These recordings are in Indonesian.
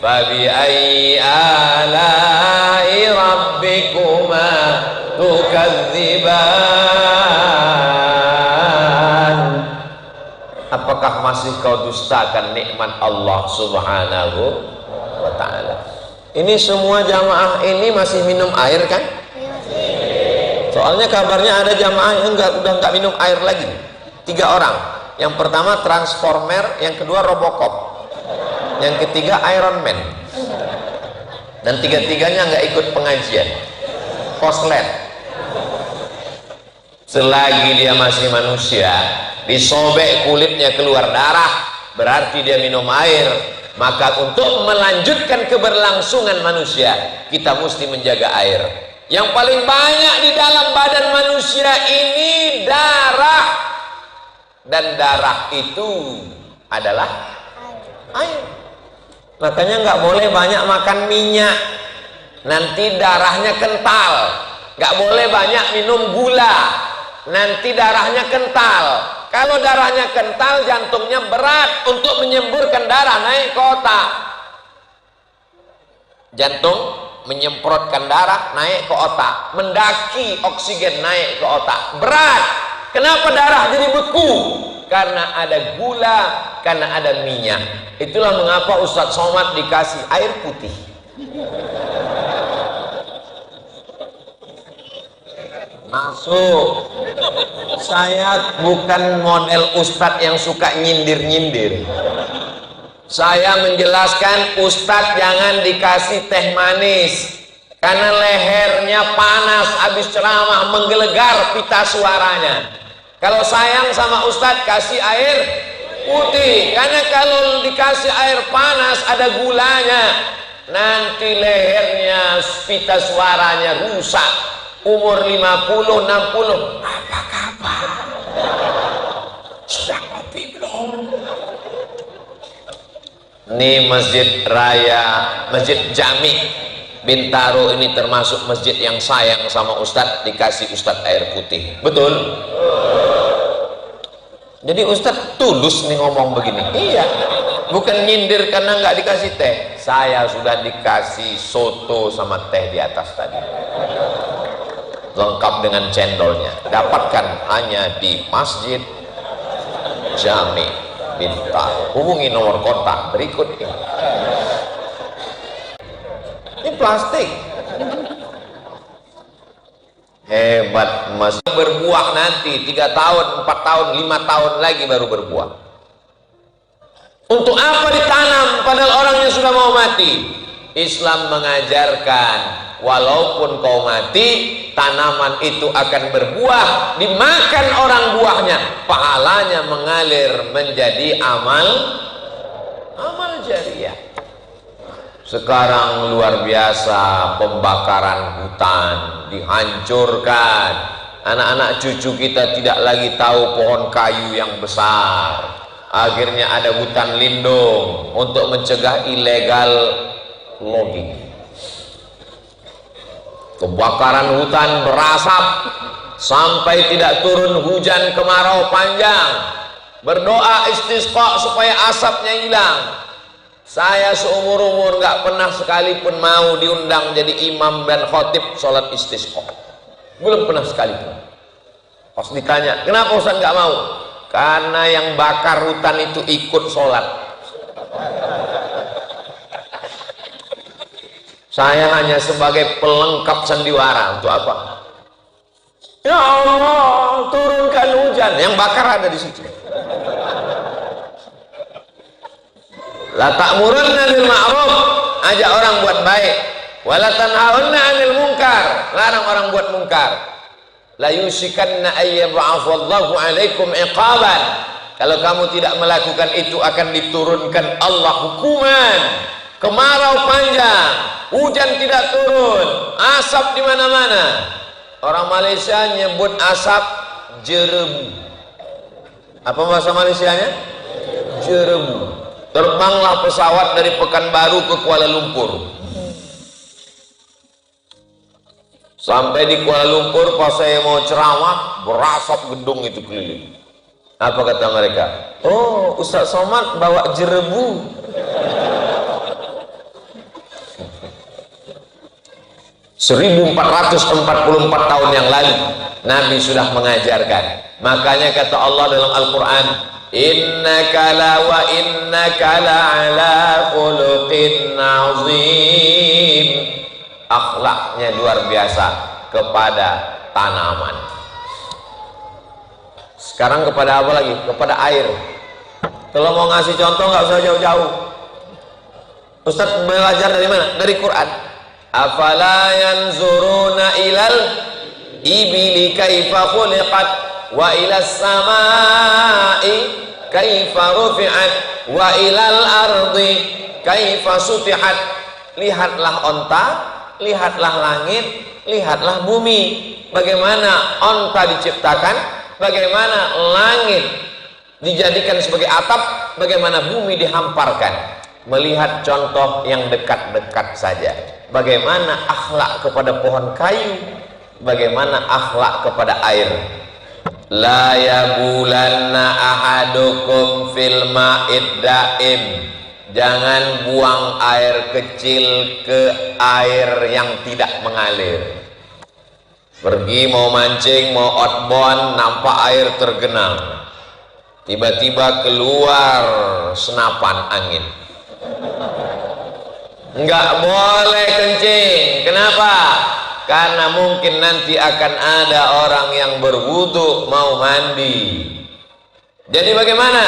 Fabi'ayyi ala'i rabbikuma tukadziban. Apakah masih kau dustakan nikmat Allah subhanahu wa ta'ala? Ini semua jamaah ini masih minum air kan? Soalnya kabarnya ada jamaah yang udah nggak minum air lagi. 3 orang. Yang pertama Transformer, yang kedua Robocop, yang ketiga Iron Man, dan 3-tiganya nggak ikut pengajian. Koslet. Selagi dia masih manusia, disobek kulitnya keluar darah, berarti dia minum air. Maka untuk melanjutkan keberlangsungan manusia, kita mesti menjaga air. Yang paling banyak di dalam badan manusia ini darah, dan darah itu adalah air. Makanya nggak boleh banyak makan minyak, nanti darahnya kental. Nggak boleh banyak minum gula, nanti darahnya kental. Kalau darahnya kental, jantungnya berat untuk menyemburkan darah naik ke otak. Jantung menyemprotkan darah naik ke otak, mendaki oksigen naik ke otak, berat. Kenapa darah jadi beku? Karena ada gula, karena ada minyak. Itulah mengapa Ustadz Somad dikasih air putih. Masuk. Saya bukan model Ustadz yang suka nyindir-nyindir. Saya menjelaskan Ustadz jangan dikasih teh manis, karena lehernya panas habis ceramah, menggelegar pita suaranya. Kalau sayang sama Ustadz kasih air putih, karena kalau dikasih air panas ada gulanya, nanti lehernya pita suaranya rusak. Umur 50, 60, apa kabar? Sudah ngopi belum? Ini Masjid Raya, Masjid Jami Bintaro ini termasuk masjid yang sayang sama Ustadz, dikasih Ustadz air putih. Betul? Jadi Ustadz tulus nih ngomong begini. Iya, bukan nyindir karena nggak dikasih teh. Saya sudah dikasih soto sama teh di atas tadi, lengkap dengan cendolnya. Dapatkan hanya di Masjid Jami Bintaro. Hubungi nomor kontak berikut ini. Ini plastik. Hebat Mas. Berbuah nanti 3 tahun, 4 tahun, 5 tahun lagi baru berbuah. Untuk apa ditanam padahal orangnya sudah mau mati? Islam mengajarkan walaupun kau mati, tanaman itu akan berbuah, dimakan orang buahnya, pahalanya mengalir menjadi amal jariah. Sekarang luar biasa pembakaran hutan, dihancurkan. Anak-anak cucu kita tidak lagi tahu pohon kayu yang besar. Akhirnya ada hutan lindung untuk mencegah illegal logging. Kebakaran hutan berasap sampai tidak turun hujan kemarau panjang. Berdoa istisqa supaya asapnya hilang. Saya seumur-umur nggak pernah sekalipun mau diundang jadi imam dan khotib sholat istisqa. Belum pernah sekalipun. Pas ditanya, kenapa Ustaz nggak mau? Karena yang bakar hutan itu ikut sholat. Saya hanya sebagai pelengkap sandiwara. Untuk apa? Ya Allah, turunkan hujan. Yang bakar ada di situ. La ta'murunna bil ma'ruf, ajak orang buat baik. Wa la tanhaunna 'anil munkar, larang orang buat munkar. La yusikanna ayyab'atsallahu 'alaikum iqaban. Kalau kamu tidak melakukan itu akan diturunkan Allah hukuman. Kemarau panjang, hujan tidak turun, asap di mana-mana. Orang Malaysia nyebut asap jerebu. Apa bahasa Malaysianya? Jerebu. Terbanglah pesawat dari Pekanbaru ke Kuala Lumpur. Sampai di Kuala Lumpur pas saya mau ceramah, berasap gedung itu keliling. Apa kata mereka? Oh, Ustaz Somad bawa jerebu. 1444 tahun yang lalu Nabi sudah mengajarkan. Makanya kata Allah dalam Al-Quran, innaka la wa innaka la ala khuluqin azim. Akhlaknya luar biasa kepada tanaman. Sekarang kepada apa lagi? Kepada air. Kalau mau ngasih contoh nggak usah jauh-jauh. Ustadz belajar dari mana? Dari Quran. Afala yanzuruna ilal ibili kaifa khuliqat wa ilas samai kaifa rufi'at wa ilal ardi kaifa sutihat. Lihatlah onta, lihatlah langit, lihatlah bumi. Bagaimana onta diciptakan, bagaimana langit dijadikan sebagai atap, bagaimana bumi dihamparkan. Melihat contoh yang dekat-dekat saja. Bagaimana akhlak kepada pohon kayu, bagaimana akhlak kepada air. La yabulanna ahadukum fil ma'id daim. Jangan buang air kecil ke air yang tidak mengalir. Pergi mau mancing, mau outbound, nampak air tergenang, tiba-tiba keluar senapan angin. Enggak boleh kencing. Kenapa? Karena mungkin nanti akan ada orang yang berwudu mau mandi. Jadi bagaimana?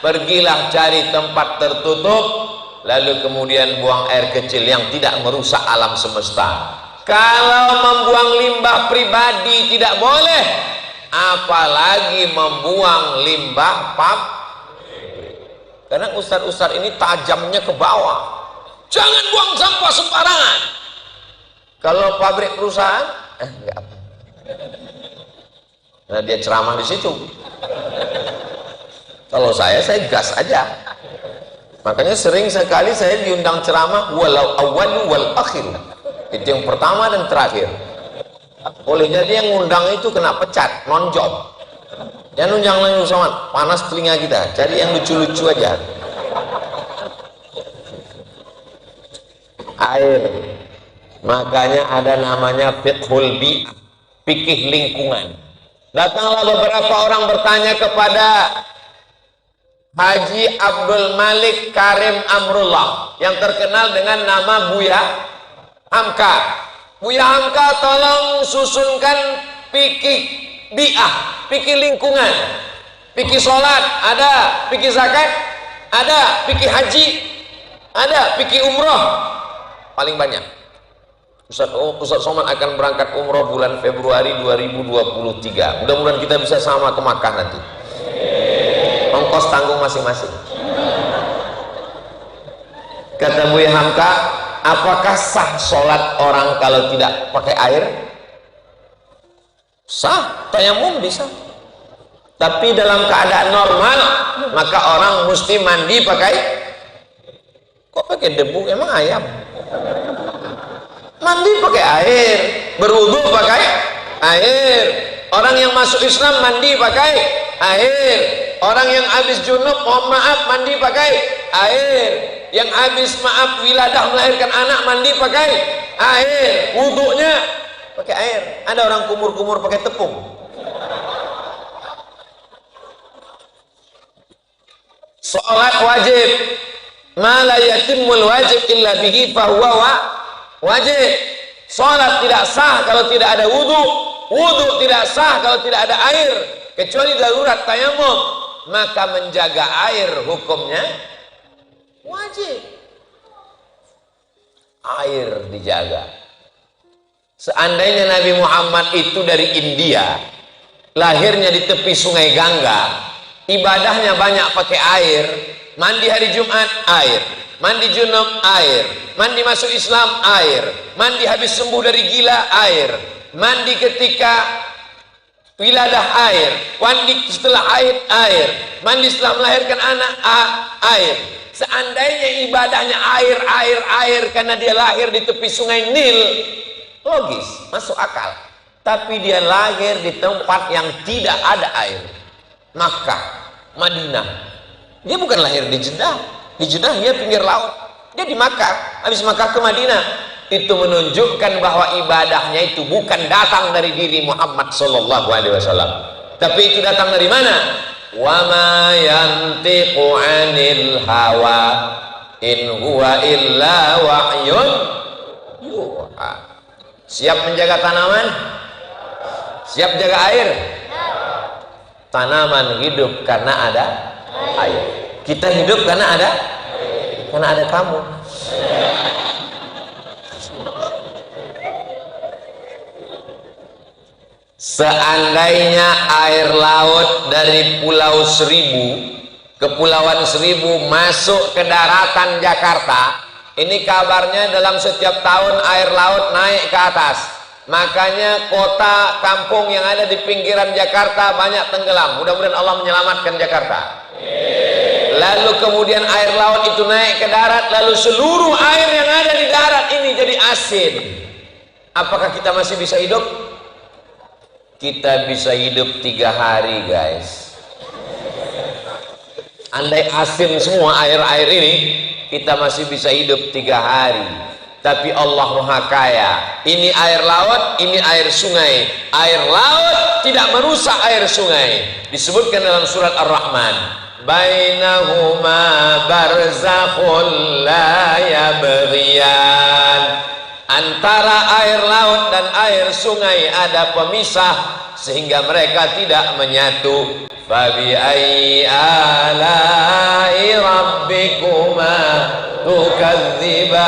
Pergilah cari tempat tertutup, lalu kemudian buang air kecil yang tidak merusak alam semesta. Kalau membuang limbah pribadi tidak boleh, apalagi membuang limbah pabrik. Karena ustadz-ustadz ini tajamnya ke bawah. Jangan buang sampah sembarangan. Kalau pabrik perusahaan, enggak apa. Nah, dia ceramah di situ. Kalau saya gas aja. Makanya sering sekali saya diundang ceramah walau awwalu wal akhir. Itu yang pertama dan terakhir. Boleh jadi yang ngundang itu kena pecat, non job. Jangan undang lagi sama panas telinga kita. Cari yang lucu-lucu aja. Air. Makanya ada namanya fiqhul bi'ah, fikih lingkungan. Datanglah beberapa orang bertanya kepada Haji Abdul Malik Karim Amrullah yang terkenal dengan nama Buya Hamka. Buya Hamka, tolong susunkan fikih bi'ah, fikih lingkungan. Fikih sholat ada, fikih zakat ada, fikih haji ada, fikih umroh. Paling banyak. Ustadz Somad akan berangkat umroh bulan Februari 2023. Mudah-mudahan kita bisa sama ke Makkah nanti. Ongkos tanggung masing-masing. Kata Buya Hamka, apakah sah sholat orang kalau tidak pakai air? Sah, tayamum bisa. Tapi dalam keadaan normal, maka orang mesti mandi pakai. Kok pakai debu? Emang ayam? Mandi pakai air, berwudu pakai air. Orang yang masuk Islam mandi pakai air. Orang yang habis junub, mohon maaf, mandi pakai air. Yang habis maaf wiladah melahirkan anak, mandi pakai air. Wudunya pakai air. Ada orang kumur-kumur pakai tepung. Salat wajib. Ma la yatimul wajib illa bihi fahuwa wajib. Salat tidak sah kalau tidak ada wudu. Wudu tidak sah kalau tidak ada air. Kecuali darurat tayamum, maka menjaga air hukumnya wajib. Air dijaga. Seandainya Nabi Muhammad itu dari India, lahirnya di tepi sungai Gangga, ibadahnya banyak pakai air, mandi hari Jumat air, mandi junub air, mandi masuk Islam air, mandi habis sembuh dari gila air, mandi ketika wiladah air, mandi setelah haid air, mandi setelah melahirkan anak air. Seandainya ibadahnya air karena dia lahir di tepi sungai Nil, logis, masuk akal. Tapi dia lahir di tempat yang tidak ada air, Makkah, Madinah. Dia bukan lahir di Jeddah. Di Jeddah dia pinggir laut. Dia di Makkah, habis Makkah ke Madinah. itu menunjukkan bahwa ibadahnya itu bukan datang dari diri Muhammad sallallahu alaihi wasallam, tapi itu datang dari mana? Wa ma yantiqu 'anil hawa in huwa illa wahyun yuha. Siap menjaga tanaman? Siap jaga air? Tanaman hidup karena ada air. Kita hidup karena ada kamu. Seandainya air laut dari Pulau Seribu, Kepulauan Seribu masuk ke daratan Jakarta, ini kabarnya dalam setiap tahun air laut naik ke atas. Makanya kota kampung yang ada di pinggiran Jakarta banyak tenggelam. Mudah-mudahan Allah menyelamatkan Jakarta. Lalu kemudian air laut itu naik ke darat, lalu seluruh air yang ada di darat ini jadi asin. Apakah kita masih bisa hidup? Kita bisa hidup 3 hari, guys. Andai asin semua air-air ini, kita masih bisa hidup 3 hari. Tapi Allah Maha Kaya. Ini air laut, ini air sungai. Air laut tidak merusak air sungai. Disebutkan dalam surat Ar-Rahman, bainahuma barzakhul la yabghiyan. Antara air laut dan air sungai ada pemisah sehingga mereka tidak menyatu. Fabi ayyi ala'i rabbikuma tukadziban.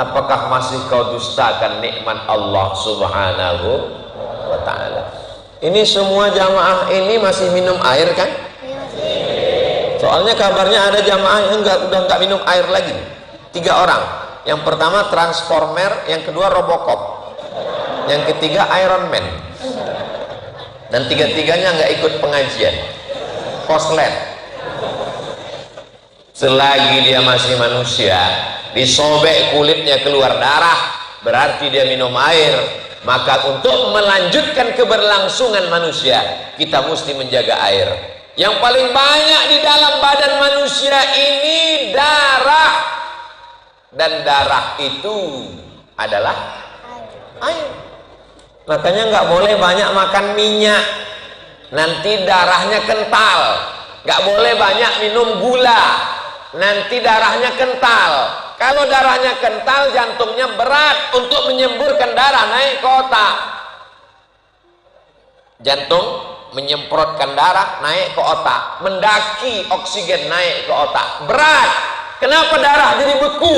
Apakah masih kau dustakan nikmat Allah Subhanahu wa ta'ala? Ini semua jamaah ini masih minum air kan? Soalnya kabarnya ada jamaah yang udah nggak minum air lagi. 3 orang. Yang pertama Transformer, yang kedua Robocop, yang ketiga Iron Man, dan 3-tiganya nggak ikut pengajian. Poslet. Selagi dia masih manusia, disobek kulitnya keluar darah, berarti dia minum air. Maka untuk melanjutkan keberlangsungan manusia, kita mesti menjaga air. Yang paling banyak di dalam badan manusia ini darah, dan darah itu adalah air. Makanya nggak boleh banyak makan minyak, nanti darahnya kental. Nggak boleh banyak minum gula, nanti darahnya kental. Kalau darahnya kental, jantungnya berat untuk menyemburkan darah naik ke otak. Jantung menyemprotkan darah naik ke otak, mendaki oksigen naik ke otak, berat. Kenapa darah jadi beku?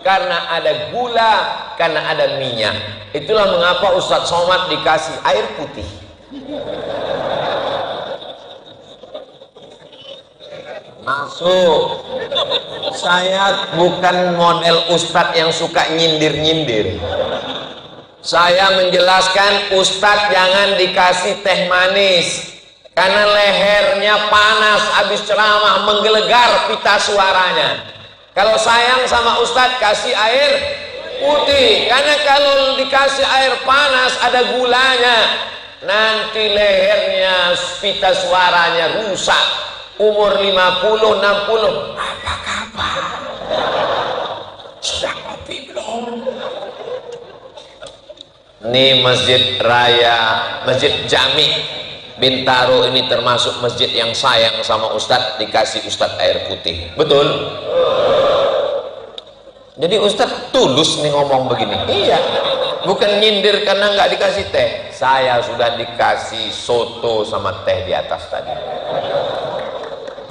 Karena ada gula, karena ada minyak. Itulah mengapa Ustadz Somad dikasih air putih. Masuk. Saya bukan model Ustadz yang suka nyindir-nyindir. Saya menjelaskan, Ustadz jangan dikasih teh manis karena lehernya panas habis ceramah, menggelegar pita suaranya. Kalau sayang sama Ustadz, kasih air putih, karena kalau dikasih air panas ada gulanya, nanti lehernya, pita suaranya rusak. Umur 50, 60, apa kabar? Sudah kopi belum? Ini Masjid Raya, Masjid Jami Bintaro ini termasuk masjid yang sayang sama Ustadz, dikasih Ustadz air putih. Betul? Jadi Ustadz tulus nih ngomong begini. Iya, bukan nyindir karena nggak dikasih teh. Saya sudah dikasih soto sama teh di atas tadi,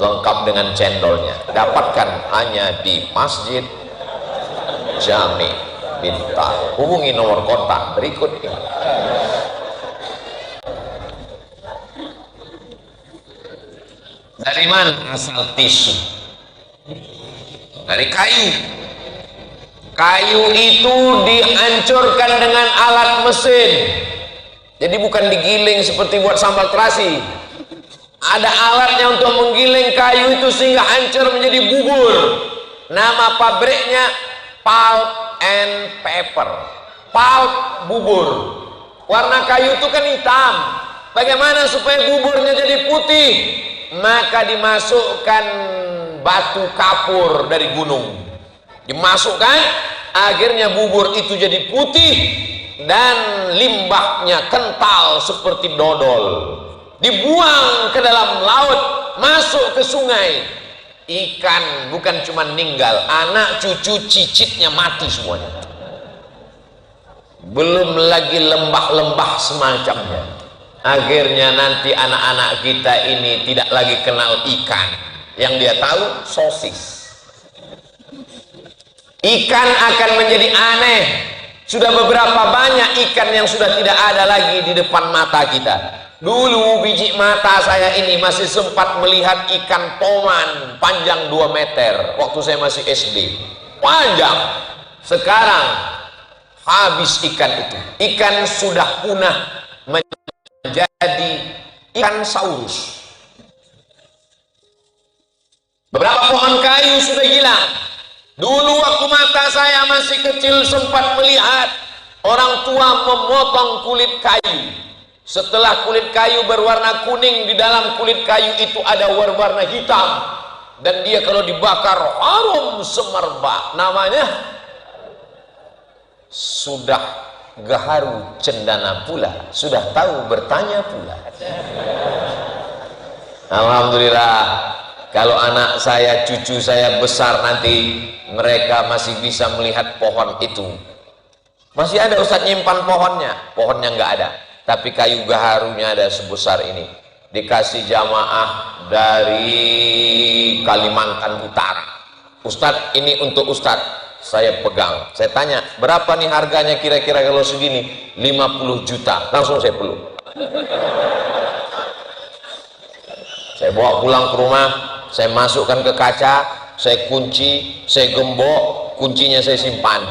lengkap dengan cendolnya. Dapatkan hanya di Masjid Jami Bintaro. Hubungi nomor kontak berikut ini. Dari mana asal tisu? Dari kayu. Kayu itu dihancurkan dengan alat mesin. Jadi bukan digiling seperti buat sambal terasi. Ada alatnya untuk menggiling kayu itu sehingga hancur menjadi bubur. Nama pabriknya Pulp and Paper. Pulp, bubur. Warna kayu itu kan hitam. Bagaimana supaya buburnya jadi putih? Maka dimasukkan batu kapur dari gunung, dimasukkan, akhirnya bubur itu jadi putih dan limbahnya kental seperti dodol, dibuang ke dalam laut, masuk ke sungai. Ikan bukan cuma meninggal, anak cucu cicitnya mati semuanya, belum lagi lembah-lembah semacamnya. Akhirnya nanti anak-anak kita ini tidak lagi kenal ikan, yang dia tahu sosis. Ikan akan menjadi aneh. Sudah beberapa banyak ikan yang sudah tidak ada lagi di depan mata kita. Dulu biji mata saya ini masih sempat melihat ikan toman panjang 2 meter waktu saya masih SD, panjang. Sekarang habis ikan itu, ikan sudah punah menjadi ikan saurus. Beberapa pohon kayu sudah hilang. Dulu waktu mata saya masih kecil sempat melihat orang tua memotong kulit kayu. Setelah kulit kayu berwarna kuning, di dalam kulit kayu itu ada warna hitam, dan dia kalau dibakar harum semerbak. Namanya sudah gaharu cendana pula, sudah tahu bertanya pula. Alhamdulillah, kalau anak saya, cucu saya besar nanti, mereka masih bisa melihat pohon itu. Masih ada Ustadz nyimpan pohonnya, pohonnya nggak ada, tapi kayu gaharunya ada sebesar ini. Dikasih jamaah dari Kalimantan Utara. Ustadz, ini untuk Ustadz. Saya pegang, saya tanya, berapa nih harganya kira-kira kalau segini? 50 juta. Langsung saya peluk. Saya bawa pulang ke rumah, saya masukkan ke kaca, saya kunci, saya gembok, kuncinya saya simpan,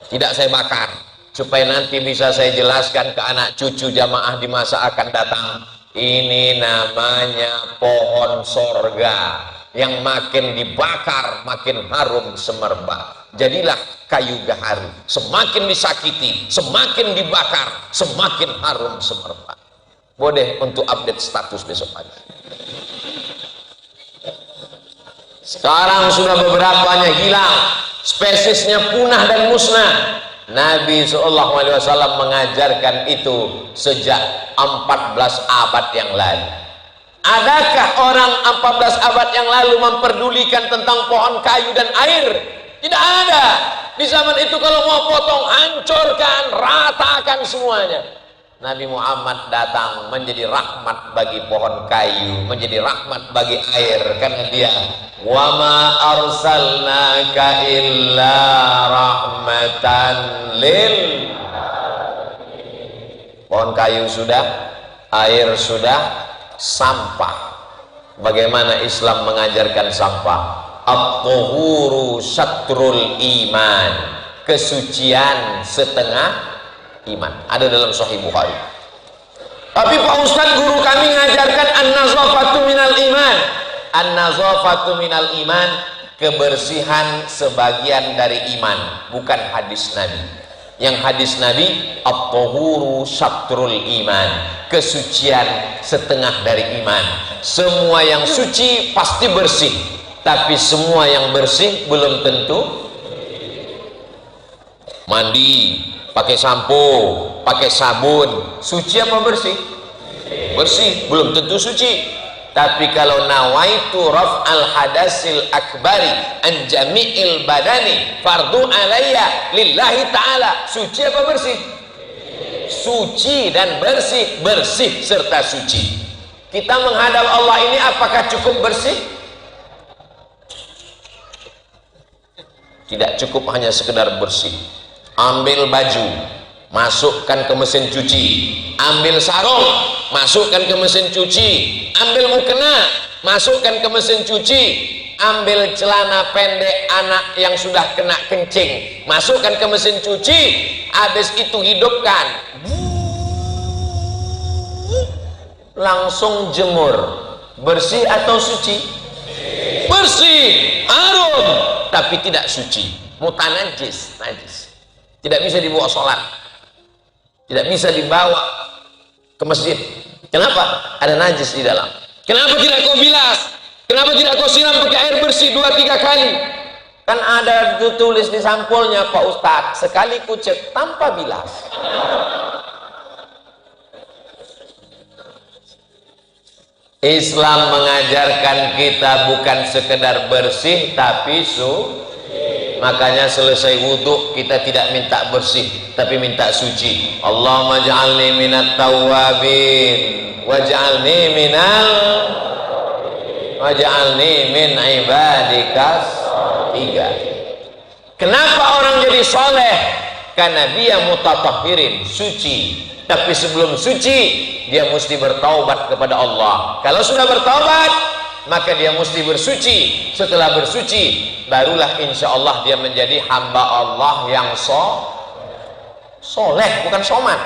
tidak saya bakar, supaya nanti bisa saya jelaskan ke anak cucu jamaah di masa akan datang. Ini namanya pohon sorga, yang makin dibakar makin harum semerbak. Jadilah kayu gaharu, semakin disakiti, semakin dibakar, semakin harum semerbak. Boleh untuk update status besok pagi. Sekarang sudah beberapanya hilang, spesiesnya punah dan musnah. Nabi SAW mengajarkan itu sejak 14 abad yang lalu. Adakah orang 14 abad yang lalu memperdulikan tentang pohon kayu dan air? Tidak ada. Di zaman itu kalau mau potong, hancurkan, ratakan semuanya. Nabi Muhammad datang menjadi rahmat bagi pohon kayu, menjadi rahmat bagi air, karena dia wa ma arsalnaka illa rahmatan lil. Pohon kayu sudah, air sudah, sampah. Bagaimana Islam mengajarkan sampah? At-tuhuru syatrul iman, kesucian setengah iman. Ada dalam Sahih Bukhari. Tapi Pak Ustadz, guru kami mengajarkan an-nazafatu minal iman. An-nazafatu minal iman, kebersihan sebagian dari iman, bukan hadis Nabi. Yang hadis Nabi, at-tuhuru syatrul iman, kesucian setengah dari iman. Semua yang suci pasti bersih, tapi semua yang bersih belum tentu. Mandi pakai sampo, pakai sabun, suci apa bersih? Bersih, belum tentu suci. Tapi kalau nawaitu raf'al hadasil akbari an jami'il badani fardu alayya lillahi ta'ala, suci apa bersih? Suci dan bersih, bersih serta suci. Kita menghadap Allah ini apakah cukup bersih? Tidak cukup hanya sekedar bersih. Ambil baju, masukkan ke mesin cuci. Ambil sarung, masukkan ke mesin cuci. Ambil mukena, masukkan ke mesin cuci. Ambil celana pendek anak yang sudah kena kencing, masukkan ke mesin cuci. Habis itu hidupkan, langsung jemur. Bersih atau suci? Bersih, harum, tapi tidak suci, mutanajis, najis. Tidak bisa dibawa sholat, tidak bisa dibawa ke masjid. Kenapa? Ada najis di dalam. Kenapa tidak kau bilas? Kenapa tidak kau siram pakai air bersih 2-3 kali? Kan ada tulis di sampulnya Pak Ustadz, sekali kucek tanpa bilas. Islam mengajarkan kita bukan sekedar bersih tapi makanya selesai wudhu kita tidak minta bersih tapi minta suci. Allahumma ja'alni minat tawwabin waj'alni min ibadikas. 3. Kenapa orang jadi soleh? Karena dia mutatahhirin, suci. Tapi sebelum suci dia mesti bertaubat kepada Allah. Kalau sudah bertaubat maka dia mesti bersuci. Setelah bersuci barulah insya Allah dia menjadi hamba Allah yang soleh, bukan soman.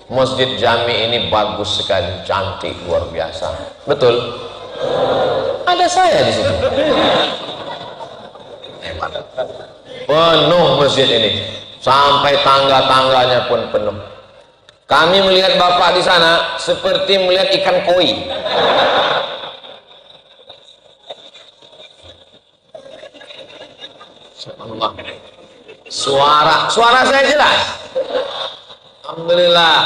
Masjid Jami ini bagus sekali, cantik, luar biasa. Betul? Ada saya di situ. Penuh masjid ini. Sampai tangga-tangganya pun penuh. Kami melihat Bapak di sana seperti melihat ikan koi. Suara saya jelas. Alhamdulillah,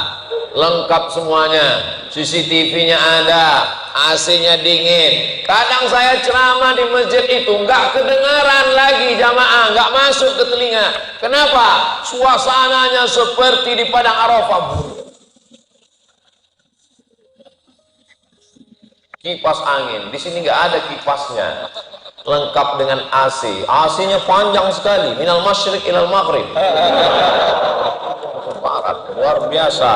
lengkap semuanya. CCTV-nya ada, AC-nya dingin. Kadang saya ceramah di masjid itu nggak kedengaran lagi jamaah, nggak masuk ke telinga. Kenapa? Suasananya seperti di padang Arafah. Kipas angin, di sini nggak ada kipasnya. Lengkap dengan AC. AC-nya panjang sekali, minal masyriq ilal maghrib. Barat, luar biasa.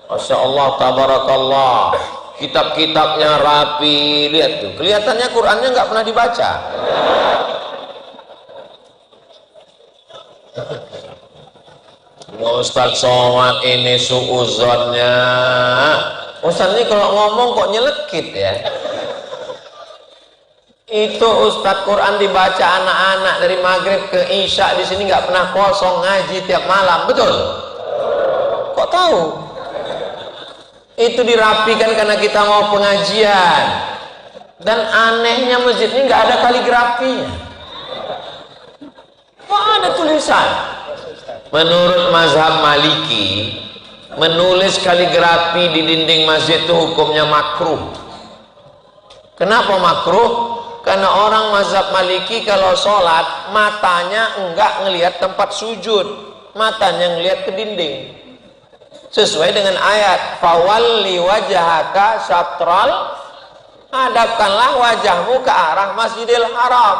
Masya Allah, tabarakallah. Kitab-kitabnya rapi, lihat tuh. Kelihatannya Qurannya nggak pernah dibaca. Ustaz Somad ini suuzonnya. Ustaz ini kalau ngomong kok nyelekit ya. Itu Ustaz Quran dibaca anak-anak dari maghrib ke isya di sini nggak pernah kosong, ngaji tiap malam, betul? Kok tahu? Itu dirapikan karena kita mau pengajian. Dan anehnya masjid ini nggak ada kaligrafinya. Kok ada tulisan? Menurut mazhab Maliki, menulis kaligrafi di dinding masjid itu hukumnya makruh. Kenapa makruh? Karena orang mazhab Maliki kalau sholat matanya enggak ngelihat tempat sujud, matanya ngelihat ke dinding. Sesuai dengan ayat fawalli wajhaka syatral, hadapkanlah wajahmu ke arah Masjidil Haram.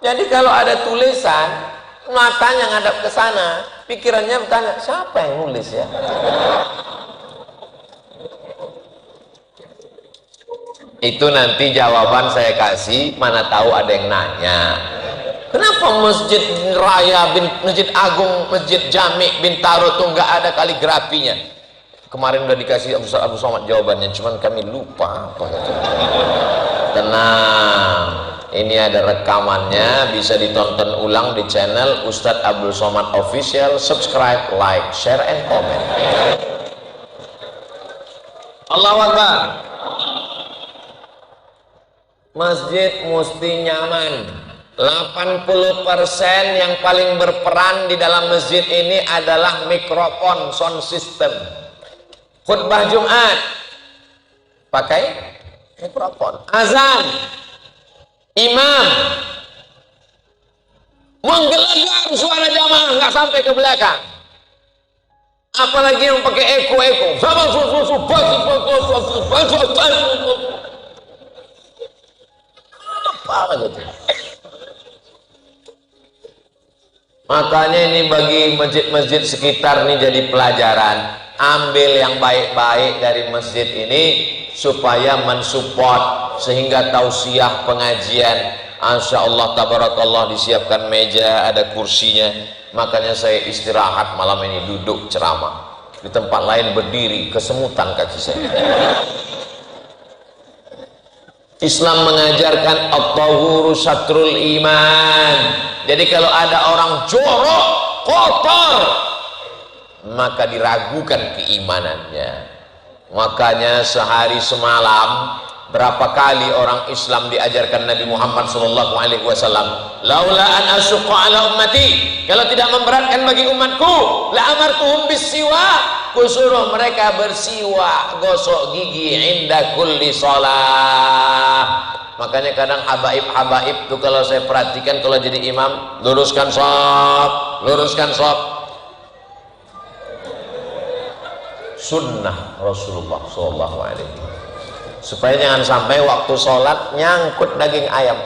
Jadi kalau ada tulisan matanya ngadap ke sana, pikirannya bertanya siapa yang nulis ya. Itu nanti jawaban saya kasih, mana tahu ada yang nanya. Kenapa Masjid Raya, Masjid Agung, Masjid Jami Bintaro tuh nggak ada kaligrafinya? Kemarin udah dikasih Abu Somad jawabannya, cuman kami lupa apa. Tenang, ini ada rekamannya, bisa ditonton ulang di channel Ustadz Abdul Somad Official. Subscribe, like, share, and comment. Allahu Akbar. Masjid mesti nyaman. 80% yang paling berperan di dalam masjid ini adalah mikrofon, sound system. Khutbah Jumat pakai mikrofon. Azan, imam menggelegar suara jamaah nggak sampai ke belakang. Apalagi yang pakai eko-eko. Apa gitu? Makanya ini bagi masjid-masjid sekitar nih jadi pelajaran. Ambil yang baik-baik dari masjid ini supaya mensupport, sehingga tausiah pengajian. Masya Allah, tabarakallah, disiapkan meja, ada kursinya. Makanya saya istirahat malam ini, duduk ceramah. Di tempat lain berdiri, kesemutan kaki saya. Islam mengajarkan at-tahuru syatrul iman. Jadi kalau ada orang jorok, kotor, maka diragukan keimanannya. Makanya sehari semalam berapa kali orang Islam diajarkan Nabi Muhammad SAW, laula an asyqa ala ummati, kalau tidak memberatkan bagi umatku, la amartuhum bisiwak, kusuruh mereka bersiwak, gosok gigi inda kulli shalah. Makanya kadang habaib tuh kalau saya perhatikan, kalau jadi imam, luruskan shaf, sunnah Rasulullah SAW, supaya jangan sampai waktu sholat nyangkut daging ayam.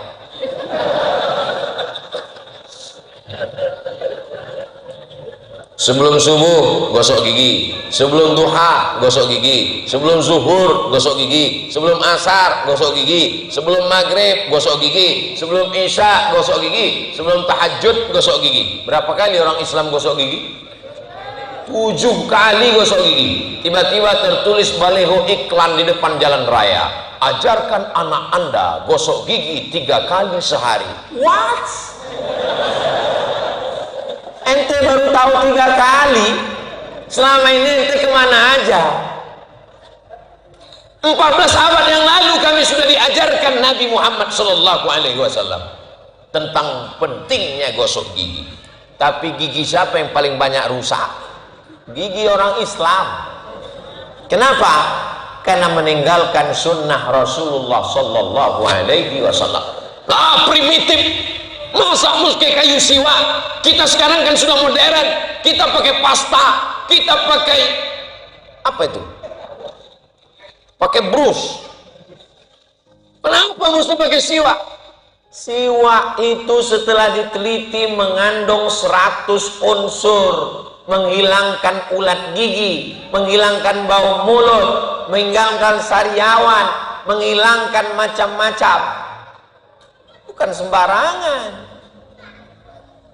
Sebelum subuh gosok gigi, sebelum duha gosok gigi, sebelum zuhur gosok gigi, sebelum asar gosok gigi, sebelum maghrib gosok gigi, sebelum isya gosok gigi, sebelum tahajud gosok gigi. Berapa kali orang Islam gosok gigi? 7 kali gosok gigi. Tiba-tiba tertulis baliho iklan di depan jalan raya, ajarkan anak anda gosok gigi 3 kali sehari. What? Ente baru tahu 3 kali? Selama ini ente kemana aja? 14 abad yang lalu kami sudah diajarkan Nabi Muhammad SAW tentang pentingnya gosok gigi. Tapi gigi siapa yang paling banyak rusak? Gigi orang Islam. Kenapa? Karena meninggalkan sunnah Rasulullah SAW. Primitif. Masa mesti kayu siwak? Kita sekarang kan sudah modern, kita pakai pasta, kita pakai apa itu? Pakai brush. Kenapa mesti pakai siwak? Siwak itu setelah diteliti mengandung 100 unsur, menghilangkan ulat gigi, menghilangkan bau mulut, menghilangkan sariawan, menghilangkan macam-macam. Bukan sembarangan.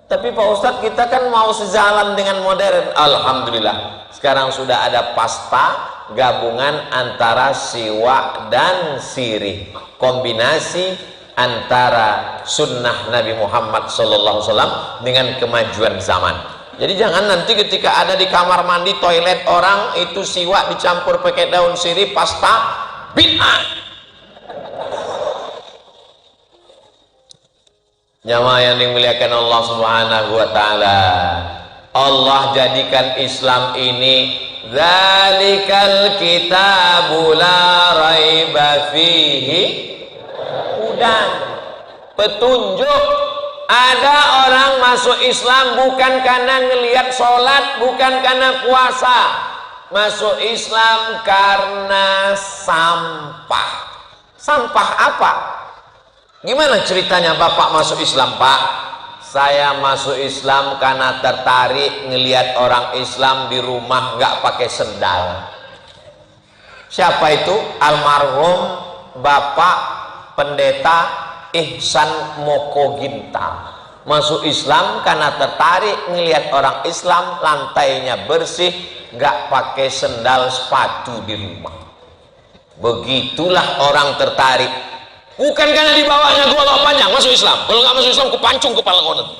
Tapi Pak Ustadz, kita kan mau sejalan dengan modern. Alhamdulillah sekarang sudah ada pasta gabungan antara siwak dan sirih, kombinasi antara sunnah Nabi Muhammad SAW dengan kemajuan zaman. Jadi jangan nanti ketika ada di kamar mandi, toilet orang itu siwak dicampur pakai daun sirih, pasta, bid'ah. Jamaah yang dimuliakan Allah Subhanahu wa taala, Allah jadikan Islam ini dzalikal kitabu la raiba fihi hudan, petunjuk. Ada orang masuk Islam bukan karena ngelihat sholat, bukan karena puasa, masuk Islam karena sampah. Sampah apa? Gimana ceritanya Bapak masuk Islam, Pak? Saya masuk Islam karena tertarik ngelihat orang Islam di rumah nggak pakai sendal. Siapa itu? Almarhum Bapak Pendeta Ihsan Mokoginta. Masuk Islam karena tertarik ngelihat orang Islam lantainya bersih, nggak pakai sendal sepatu di rumah. Begitulah orang tertarik. Bukan karena di bawahnya golok panjang masuk Islam. Kalau nggak masuk Islam, kupancung kepala kau nanti.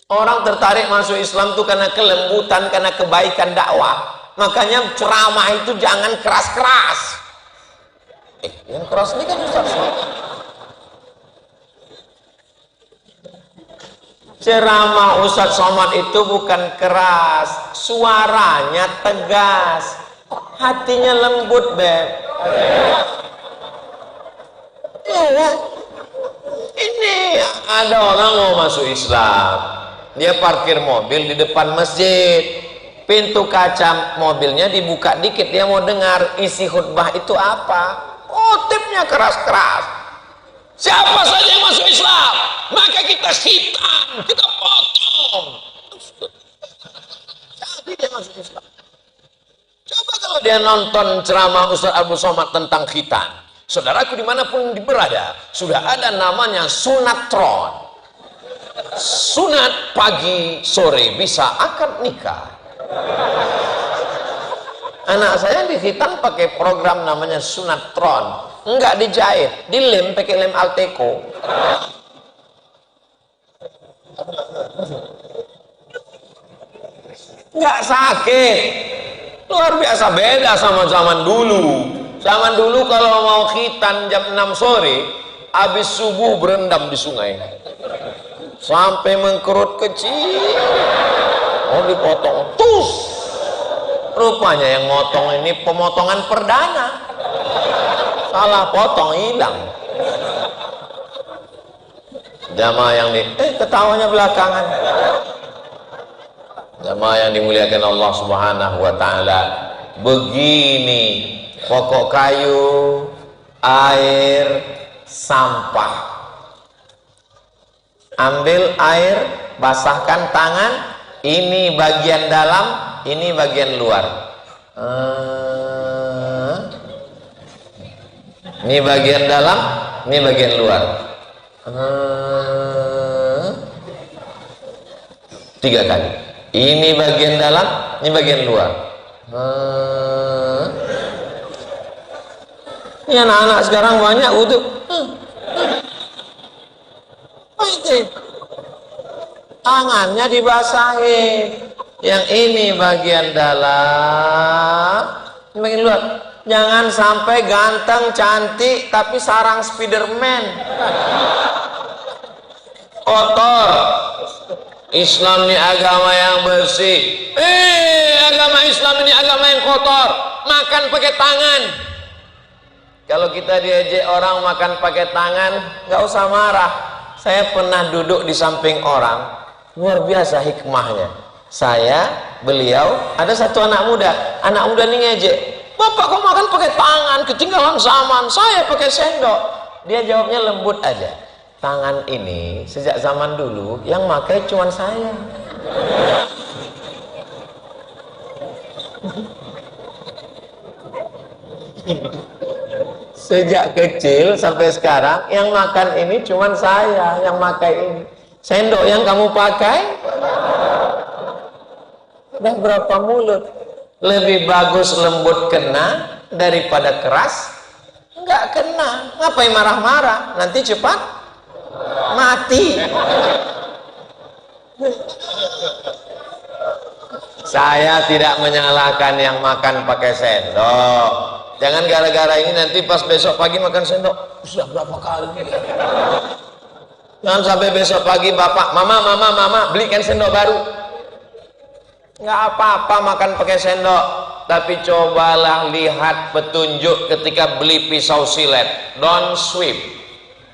Orang tertarik masuk Islam itu karena kelembutan, karena kebaikan dakwah. Makanya ceramah itu jangan keras-keras. Yang keras ini kan Ustaz. Ceramah Ustaz Somad itu bukan keras, suaranya tegas, hatinya lembut, Beb. Ini ada orang mau masuk Islam, dia parkir mobil di depan masjid, pintu kaca mobilnya dibuka dikit, dia mau dengar isi khutbah itu apa. Khotibnya keras-keras. Siapa saja yang masuk Islam, maka kita hitam, kita potong. Jadi dia masuk Islam. Coba kalau dia nonton ceramah Ustaz Abu Somad tentang khitan, saudaraku dimanapun berada, sudah ada namanya sunatron. Sunat pagi sore bisa akad nikah. Anak saya di khitan pakai program namanya sunatron, enggak dijahit, dilem pakai lem Alteco. nggak sakit. Luar biasa, beda sama zaman dulu. Zaman dulu kalau mau khitan jam 6 sore, habis subuh berendam di sungai sampai mengkerut kecil. Oh, dipotong tus. Rupanya yang motong ini pemotongan perdana, salah potong, hilang. Jamaah yang ketawanya belakangan. Jamaah yang dimuliakan Allah Subhanahu wa taala, begini pokok kayu, air, sampah. Ambil air, basahkan tangan, ini bagian dalam, ini bagian luar. Ini bagian dalam, ini bagian luar. 3 kali. Ini bagian dalam, ini bagian luar. Ini anak-anak sekarang banyak wudhu. Tangannya dibasahin. Yang ini bagian dalam, ini bagian luar. Jangan sampai ganteng, cantik, tapi sarang Spiderman. Kotor. Islam ini agama yang bersih. Agama Islam ini agama yang kotor. Makan pakai tangan. Kalau kita diajak orang makan pakai tangan, nggak usah marah. Saya pernah duduk di samping orang, luar biasa hikmahnya. Beliau, ada satu anak muda ini ngejek, "Bapak kok makan pakai tangan, ketinggalan zaman, saya pakai sendok." Dia jawabnya lembut aja, "Tangan ini sejak zaman dulu yang pakai cuma saya." Sejak kecil sampai sekarang yang makan ini cuma saya yang pakai ini. Sendok yang kamu pakai udah berapa mulut? Lebih bagus lembut kena daripada keras nggak kena. Ngapain marah-marah? Nanti cepat mati. Saya tidak menyalahkan yang makan pakai sendok. Jangan gara-gara ini nanti pas besok pagi makan sendok, sudah berapa kali? Jangan sampai besok pagi bapak, mama belikan sendok baru. Nggak apa-apa makan pakai sendok, tapi cobalah lihat petunjuk ketika beli pisau silet. Don't sweep,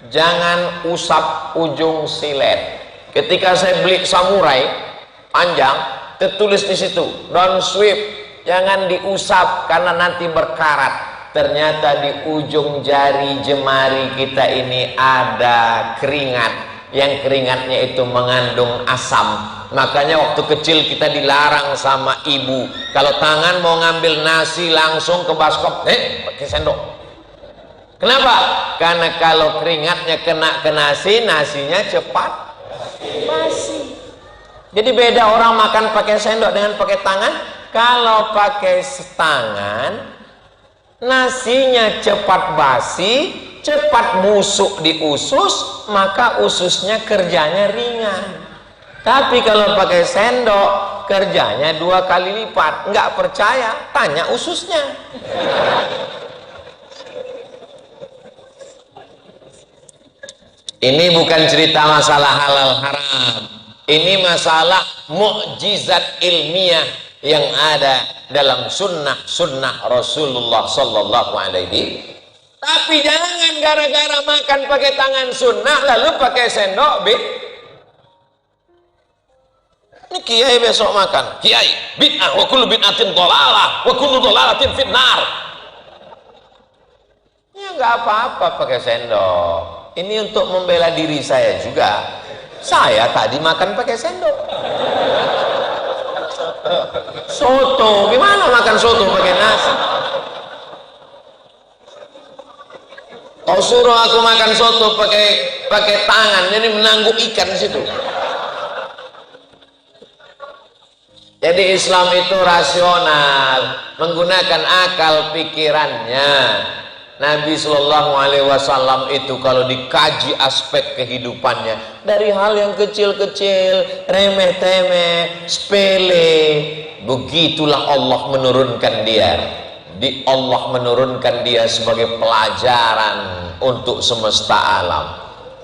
jangan usap ujung silet. Ketika saya beli samurai panjang, tertulis di situ, don't sweep. Jangan diusap karena nanti berkarat. Ternyata di ujung jari jemari kita ini ada keringat. Yang keringatnya itu mengandung asam. Makanya waktu kecil kita dilarang sama ibu. Kalau tangan mau ngambil nasi langsung ke baskom, pakai sendok. Kenapa? Karena kalau keringatnya kena ke nasi, nasinya cepat basi. Jadi beda orang makan pakai sendok dengan pakai tangan. Kalau pakai tangan, nasinya cepat basi, cepat busuk di usus, maka ususnya kerjanya ringan. Tapi kalau pakai sendok, kerjanya 2 kali lipat. Nggak percaya, tanya ususnya. Ini bukan cerita masalah halal haram. Ini masalah mukjizat ilmiah yang ada dalam sunnah Rasulullah Sallallahu Alaihi. Tapi jangan gara-gara makan pakai tangan sunnah lalu pakai sendok ini kiai besok makan, kiai bid'ah, wa kullu bid'atin dhalalah, wa kullu dhalalatin finnar. Ya nggak apa-apa pakai sendok. Ini untuk membela diri saya juga. Saya tadi makan pakai sendok. Soto, gimana makan soto pakai nasi? Kau suruh aku makan soto pakai tangan, jadi menangguk ikan di situ. Jadi Islam itu rasional, menggunakan akal pikirannya. Nabi Shallallahu Alaihi Wasallam itu kalau dikaji aspek kehidupannya dari hal yang kecil-kecil, remeh-temeh, sepele, begitulah Allah menurunkan dia. Allah menurunkan dia sebagai pelajaran untuk semesta alam.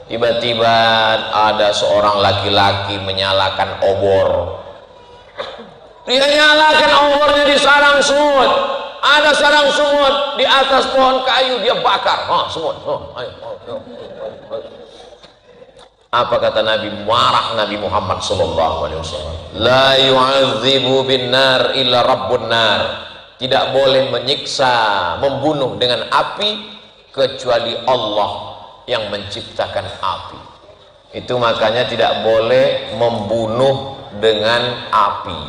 Tiba-tiba ada seorang laki-laki menyalakan obor. Dia nyalakan obornya di sarang semut. Ada sarang semut di atas pohon kayu, dia bakar. Semut. Ayo. Apa kata Nabi? Marah Nabi Muhammad sallallahu alaihi wasallam. La yu'adzibu bin nar illa rabbun nar. Tidak boleh menyiksa, membunuh dengan api kecuali Allah yang menciptakan api. Itu makanya tidak boleh membunuh dengan api,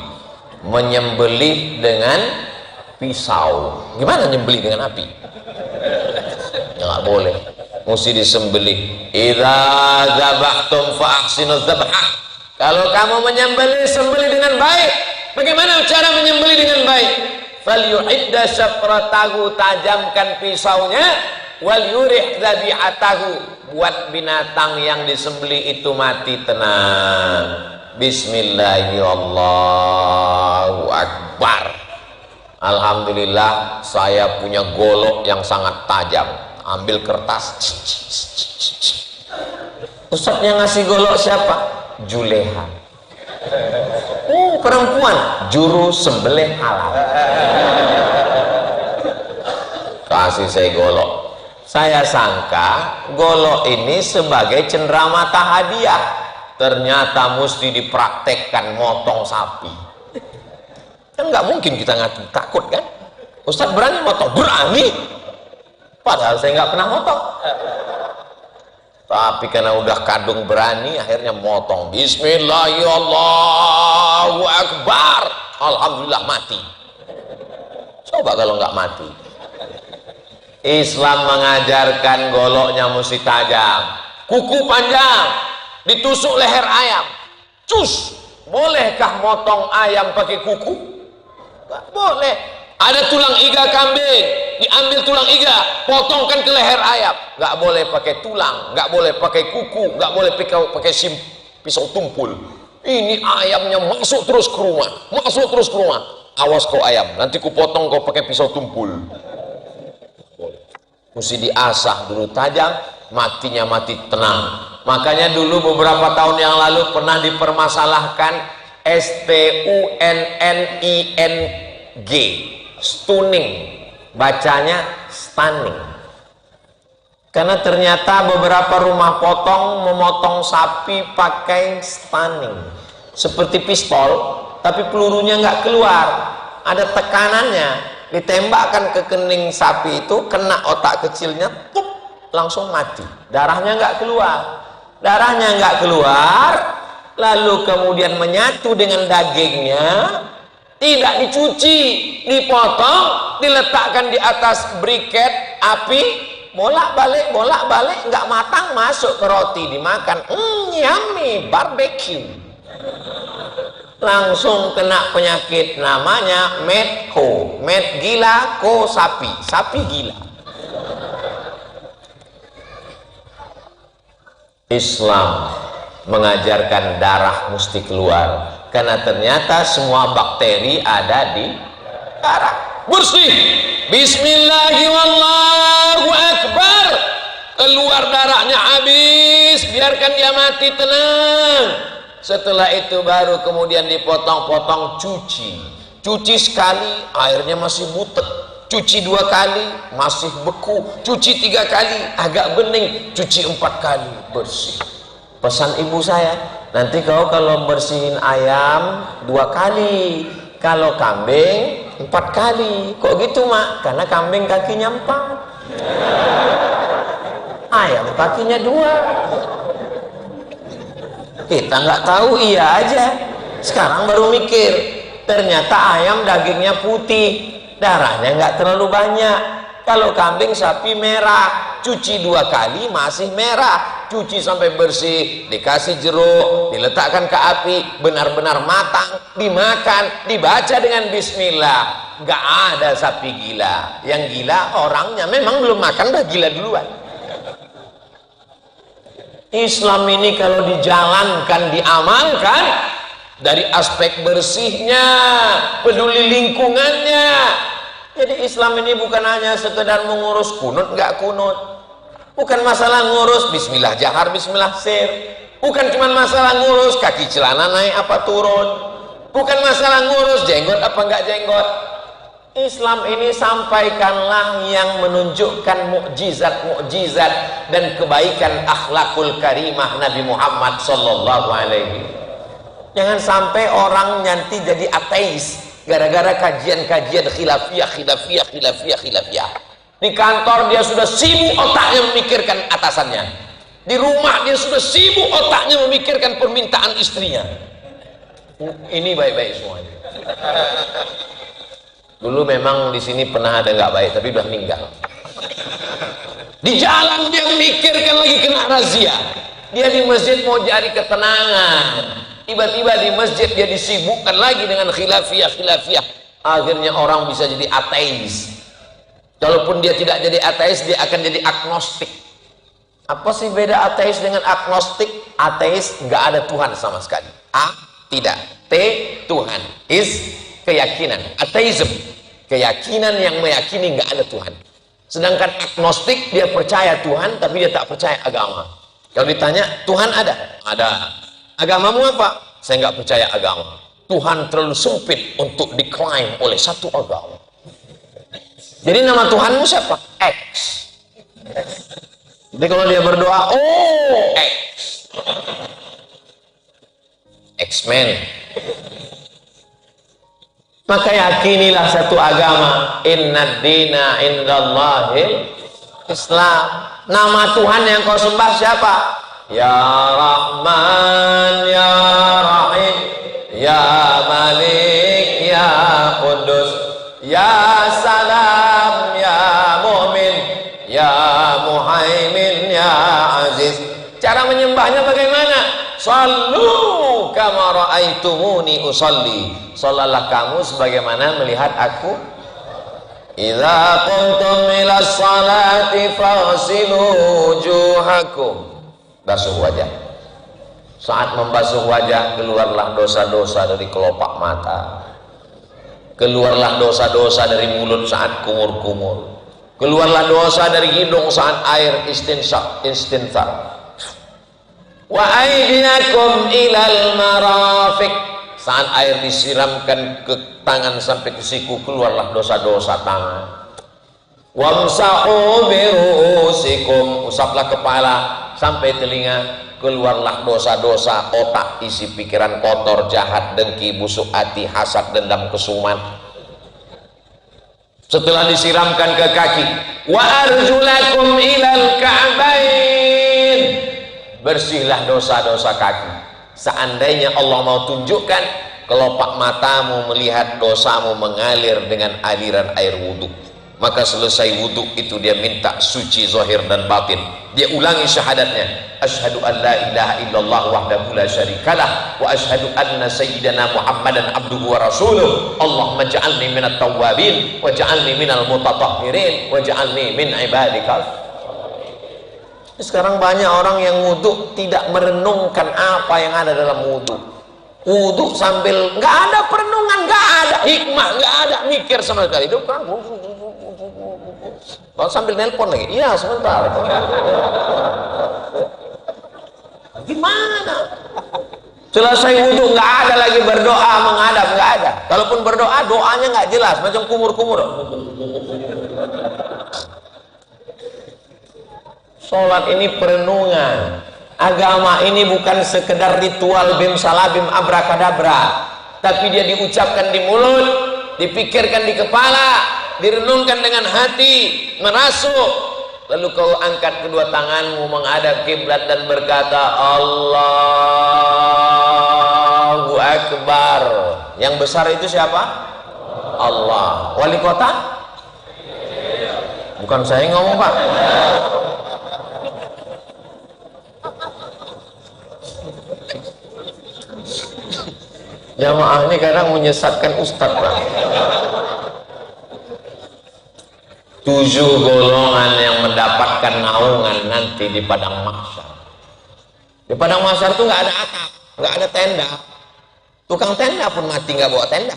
menyembelih dengan pisau. Gimana nyembelih dengan api? Ya, nggak boleh, mesti disembelih. Idza dzabhtum fa ahsinuz dzabhah. Kalau kamu menyembelih, sembelih dengan baik. Bagaimana cara menyembelih dengan baik? Falyu'idda syafratahu, tajamkan pisaunya, wal yurih dhabi'atahu, buat binatang yang disembelih itu mati tenang. Bismillahirrahmanirrahim. Allahu Akbar. Alhamdulillah saya punya golok yang sangat tajam. Ambil kertas. Ustadz yang ngasih golok siapa? Juleha. Perempuan, juru sembelih halal. Kasih saya golok. Saya sangka golok ini sebagai cenderamata hadiah. Ternyata mesti dipraktekkan motong sapi. Kan nggak mungkin kita ngaku takut kan? Ustadz berani motong? Berani, padahal saya nggak pernah motong. Tapi karena udah kadung berani, akhirnya motong. Bismillahirrahmanirrahim. Akbar. Alhamdulillah mati. Coba kalau nggak mati. Islam mengajarkan goloknya mesti tajam, kuku panjang, ditusuk leher ayam. Cus, bolehkah motong ayam pakai kuku? Nggak boleh. Ada tulang iga kambing, diambil tulang iga, potongkan ke leher ayam. Nggak boleh pakai tulang, nggak boleh pakai kuku, nggak boleh pakai pisau tumpul. Ini ayamnya masuk terus ke rumah, masuk terus ke rumah. Awas kau ayam, nanti ku potong kau pakai pisau tumpul. Mesti diasah dulu tajam, matinya mati tenang. Makanya dulu beberapa tahun yang lalu pernah dipermasalahkan STUNNING, stunning, bacanya stunning, karena ternyata beberapa rumah potong memotong sapi pakai stunning, seperti pistol tapi pelurunya nggak keluar, ada tekanannya, ditembakkan ke kening sapi itu, kena otak kecilnya, tup, langsung mati, darahnya nggak keluar, lalu kemudian menyatu dengan dagingnya, tidak dicuci, dipotong, diletakkan di atas briket api, bolak-balik, nggak matang, masuk ke roti, dimakan. Yummy, barbecue. Langsung kena penyakit namanya medco, med gila, ko sapi gila. Islam mengajarkan darah mesti keluar, karena ternyata semua bakteri ada di darah. Bersih, bismillahirrahmanirrahim, keluar darahnya habis, biarkan dia mati tenang. Setelah itu baru kemudian dipotong-potong, cuci sekali airnya masih butek, cuci 2 kali masih beku, cuci 3 kali agak bening, cuci 4 kali bersih. Pesan ibu saya, nanti kau kalau bersihin ayam 2 kali, kalau kambing 4 kali. Kok gitu mak? Karena kambing kakinya 4, ayam kakinya 2. Kita nggak tahu, iya aja. Sekarang baru mikir, ternyata ayam dagingnya putih, darahnya nggak terlalu banyak. Kalau kambing sapi merah, cuci 2 kali masih merah, cuci sampai bersih, dikasih jeruk, diletakkan ke api, benar-benar matang, dimakan, dibaca dengan bismillah. Nggak ada sapi gila. Yang gila orangnya, memang belum makan udah gila duluan. Islam ini kalau dijalankan, diamalkan, dari aspek bersihnya, peduli lingkungannya. Jadi Islam ini bukan hanya sekedar mengurus kunut nggak kunut, bukan masalah ngurus bismillah jahar bismillah sir, bukan cuma masalah ngurus kaki celana naik apa turun, bukan masalah ngurus jenggot apa nggak jenggot. Islam ini sampaikanlah yang menunjukkan mukjizat-mukjizat dan kebaikan akhlakul karimah Nabi Muhammad sallallahu alaihi. Jangan sampai orang nanti jadi ateis gara-gara kajian-kajian khilafiyah. Di kantor dia sudah sibuk otaknya memikirkan atasannya, di rumah dia sudah sibuk otaknya memikirkan permintaan istrinya. Ini baik-baik semuanya. Dulu memang di sini pernah ada nggak baik, tapi udah meninggal. Di jalan dia memikirkan lagi kena razia. Dia di masjid mau cari ketenangan, tiba-tiba di masjid dia disibukkan lagi dengan khilafiyah. Akhirnya orang bisa jadi ateis. Kalaupun dia tidak jadi ateis, dia akan jadi agnostik. Apa sih beda ateis dengan agnostik? Ateis nggak ada Tuhan sama sekali. A, tidak. T, Tuhan. Is, keyakinan. Ateism, keyakinan yang meyakini nggak ada Tuhan. Sedangkan agnostik, dia percaya Tuhan tapi dia tak percaya agama. Kalau ditanya Tuhan ada? Ada. Agamamu apa? Saya nggak percaya agama. Tuhan terlalu sempit untuk diklaim oleh satu agama. Jadi nama Tuhanmu siapa? X. Jadi kalau dia berdoa, oh X, X-Men. Maka yakinilah satu agama. Inna dina indallahil Islam. Nama Tuhan yang kau sembah siapa? Ya Rahman, Ya Rahim, Ya Malik, Ya Qudus, Ya Salam, Ya Mu'min, Ya Muhaimin, Ya Aziz. Cara menyembahnya bagaimana? Sallu kama ra'aitumuni usalli. Sholalah kamu sebagaimana melihat aku. Idza qumtum ila sholati faghsilu wujuhakum. Basuh wajah. Saat membasuh wajah, keluarlah dosa-dosa dari kelopak mata, keluarlah dosa-dosa dari mulut saat kumur-kumur, keluarlah dosa dari hidung saat air istinshaq. Wa aydiyakum ilal marafiq. Saat air disiramkan ke tangan sampai ke siku, keluarlah dosa-dosa tangan. Wamsahu biru'usikum. Usaplah kepala sampai telinga, keluarlah dosa-dosa otak, isi pikiran kotor, jahat, dengki, busuk hati, hasad, dendam, kesumat. Setelah disiramkan ke kaki, wa arjulakum ilal ka'bain. Bersihlah dosa-dosa kaki. Seandainya Allah mau tunjukkan, kelopak matamu melihat dosamu mengalir dengan aliran air wudhu, maka selesai wudhu itu dia minta suci zahir dan batin. Dia ulangi syahadatnya, asyhadu an la ilaha illallah wahdahu la syarikalah wa asyhadu anna sayyidana Muhammadan abduhu wa rasuluh. Allahumma ja'alni minat tawwabin wa ja'alni minal mutatahhirin wa ja'alni min ibadikal. Sekarang banyak orang yang wudhu tidak merenungkan apa yang ada dalam wudhu. Wudhu sambil nggak ada perenungan, nggak ada hikmah, nggak ada mikir sama sekali. Itu kan sambil nelpon lagi. Iya sebentar. Gimana? Selesai wudhu nggak ada lagi berdoa menghadap, nggak ada. Kalaupun berdoa, doanya nggak jelas, macam kumur-kumur. Sholat ini perenungan. Agama ini bukan sekedar ritual bim salabim abrakadabra, tapi dia diucapkan di mulut, dipikirkan di kepala, direnungkan dengan hati, merasuk. Lalu kau angkat kedua tanganmu menghadap kiblat dan berkata, Allahu Akbar. Yang besar itu siapa? Allah. Wali kota? Bukan saya ngomong, Pak. Jamaah ini kadang menyesatkan ustadz, Bang. 7 golongan yang mendapatkan naungan nanti di padang mahsyar. Di padang mahsyar itu nggak ada atap, nggak ada tenda. Tukang tenda pun mati nggak bawa tenda.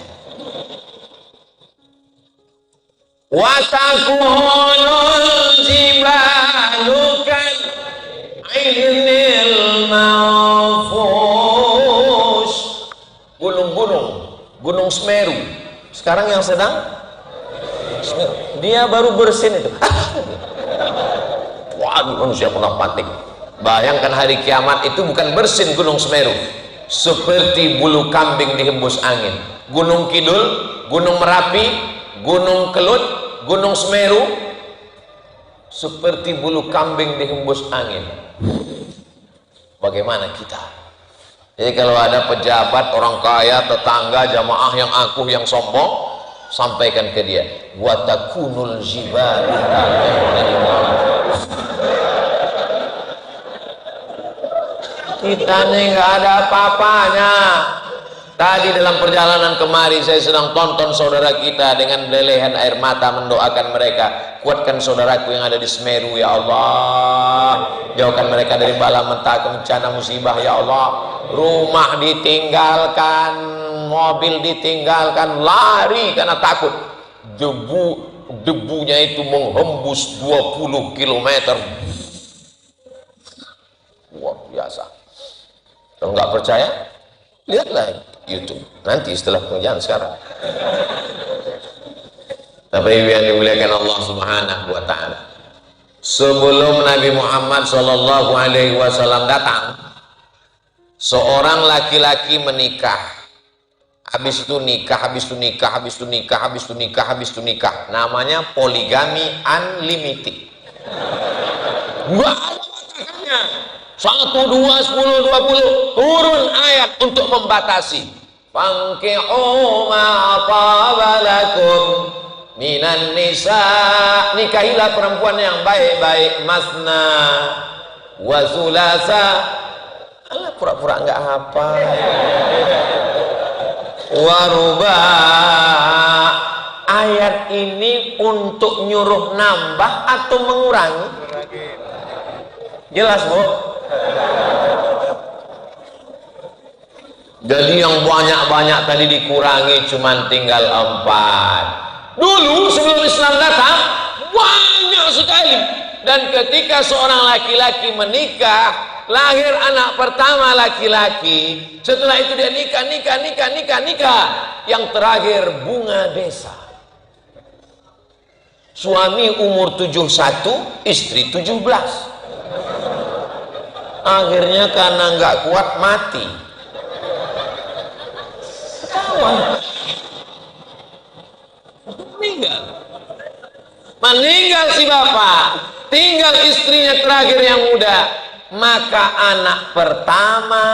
Watakunul jibalukan ainil manfush. Gunung Semeru sekarang yang sedang Semeru. Dia baru bersin itu. Wah, manusia pernah panik. Bayangkan hari kiamat itu bukan bersin Gunung Semeru, seperti bulu kambing dihembus angin. Gunung Kidul, Gunung Merapi, Gunung Kelut, Gunung Semeru seperti bulu kambing dihembus angin. Bagaimana kita? Jadi kalau ada pejabat, orang kaya, tetangga, jamaah yang akuh, yang sombong, sampaikan ke dia, watakunul jibalu. Kita nih nggak ada apa-apanya. Tadi dalam perjalanan kemari saya sedang tonton saudara kita dengan lelehan air mata mendoakan mereka. Kuatkan saudaraku yang ada di Semeru ya Allah. Jauhkan mereka dari bala mentah, bencana, musibah ya Allah. Rumah ditinggalkan, mobil ditinggalkan, lari karena takut. Debunya itu menghembus 20 km. Luar biasa. Kalau nggak percaya, lihatlah YouTube nanti setelah pengajian sekarang. Tapi yang dimuliakan Allah Subhanahu wa taala, sebelum Nabi Muhammad sallallahu alaihi wasallam datang, seorang laki-laki menikah, habis itu nikah, habis itu nikah, habis itu nikah, habis itu nikah, habis itu nikah. Namanya poligami unlimited. Enggak ada batasannya. 1, 2, 10, 20 turun ayat untuk membatasi. Fankihu ma taba lakum minan nisa, nikahilah perempuan yang baik-baik, masna wa sulasa. Alah, pura-pura enggak hafal. Wa ruba. Ayat ini untuk nyuruh nambah atau mengurangi? Jelas, Bu? Jadi yang banyak-banyak tadi dikurangi, cuman tinggal 4. Dulu sebelum Islam datang banyak sekali. Dan ketika seorang laki-laki menikah, lahir anak pertama laki-laki, setelah itu dia nikah. Yang terakhir bunga desa. Suami umur 71, istri 17. Akhirnya karena nggak kuat mati. Meninggal si bapak, tinggal istrinya terakhir yang muda. Maka anak pertama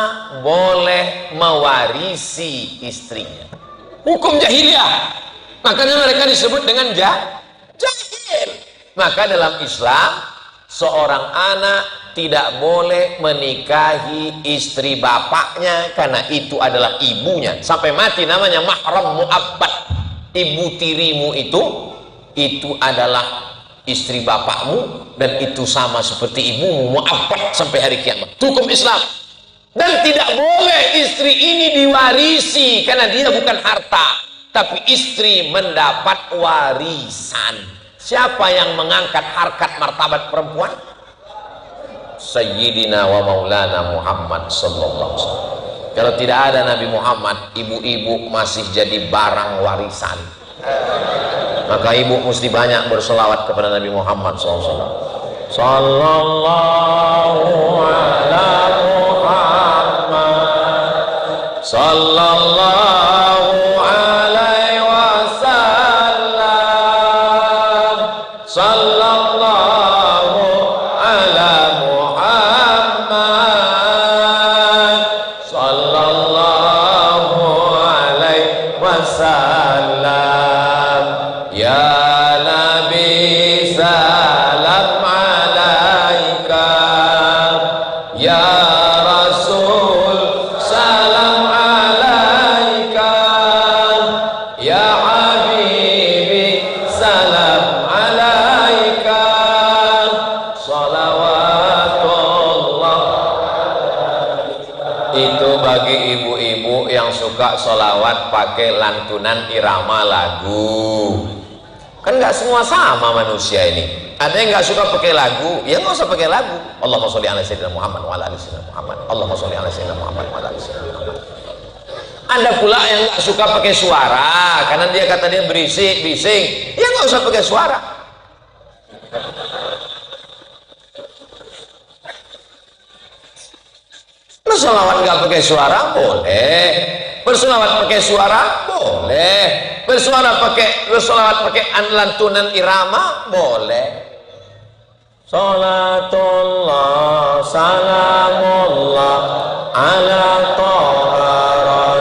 boleh mewarisi istrinya. Hukum jahiliyah. Makanya mereka disebut dengan jahil. Maka dalam Islam, seorang anak tidak boleh menikahi istri bapaknya karena itu adalah ibunya sampai mati. Namanya mahram mu'abbad. Ibu tirimu itu adalah istri bapakmu, dan itu sama seperti ibumu, mu'abbad sampai hari kiamat. Hukum Islam. Dan tidak boleh istri ini diwarisi karena dia bukan harta, tapi istri mendapat warisan. Siapa yang mengangkat harkat martabat perempuan? Sayyidina wa maulana Muhammad sallallahu alaihi wasallam. Kalau tidak ada Nabi Muhammad, ibu-ibu masih jadi barang warisan. Maka ibu mesti banyak berselawat kepada Nabi Muhammad sallallahu alaihi wasallam. Sallallahu ala Muhammad sallallahu alaihi wasallam. Sallallahu ala Muhammad sallallahu alaihi wasallam. Ya Nabi salam alaika, ya Rasul salam alaika. suka sholawat pakai lantunan irama lagu. Kan nggak semua sama manusia ini. Ada yang nggak suka pakai lagu, ya nggak usah pakai lagu. Allahumma sholli ala sayyidina Muhammad wa ala ali sayyidina Muhammad. Allahumma sholli ala sayyidina Muhammad wa ala ali sayyidina Muhammad. Ada pula yang nggak suka pakai suara karena dia kata dia berisik, bising. Ya nggak usah pakai suara. Bersolawat nggak pakai suara boleh, bersolawat pakai suara boleh, bersolawat pakai lantunan irama boleh. Salatullah salamullah ala toha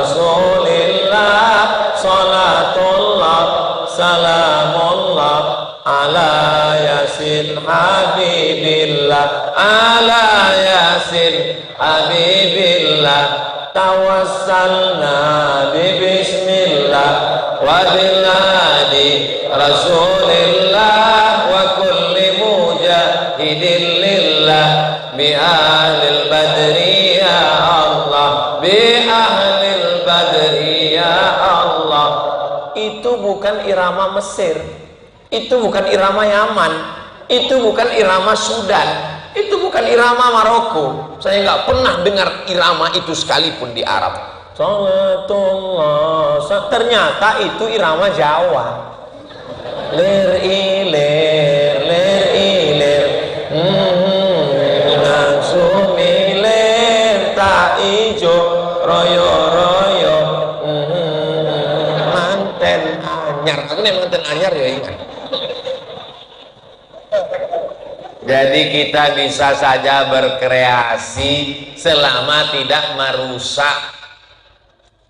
rasulillah. Salatullah salamullah ala yasin habibillah. Ala yasin habibillah. Tawassalna bismillah wa bilhadi rasulillah wa kulli mujahidin lillah bi ahlil badri ya Allah, bi ahlil badri ya Allah. Itu bukan irama Mesir, itu bukan irama Yaman, itu bukan irama Sudan, itu bukan irama Maroko. Saya nggak pernah dengar irama itu sekalipun di Arab. Salatullah, ternyata itu irama Jawa. Lir ilir, lir ilir, nasumilir tak ijo, royo royo, manten anyar. Aku nih manten anyar ya ingat. Jadi kita bisa saja berkreasi selama tidak merusak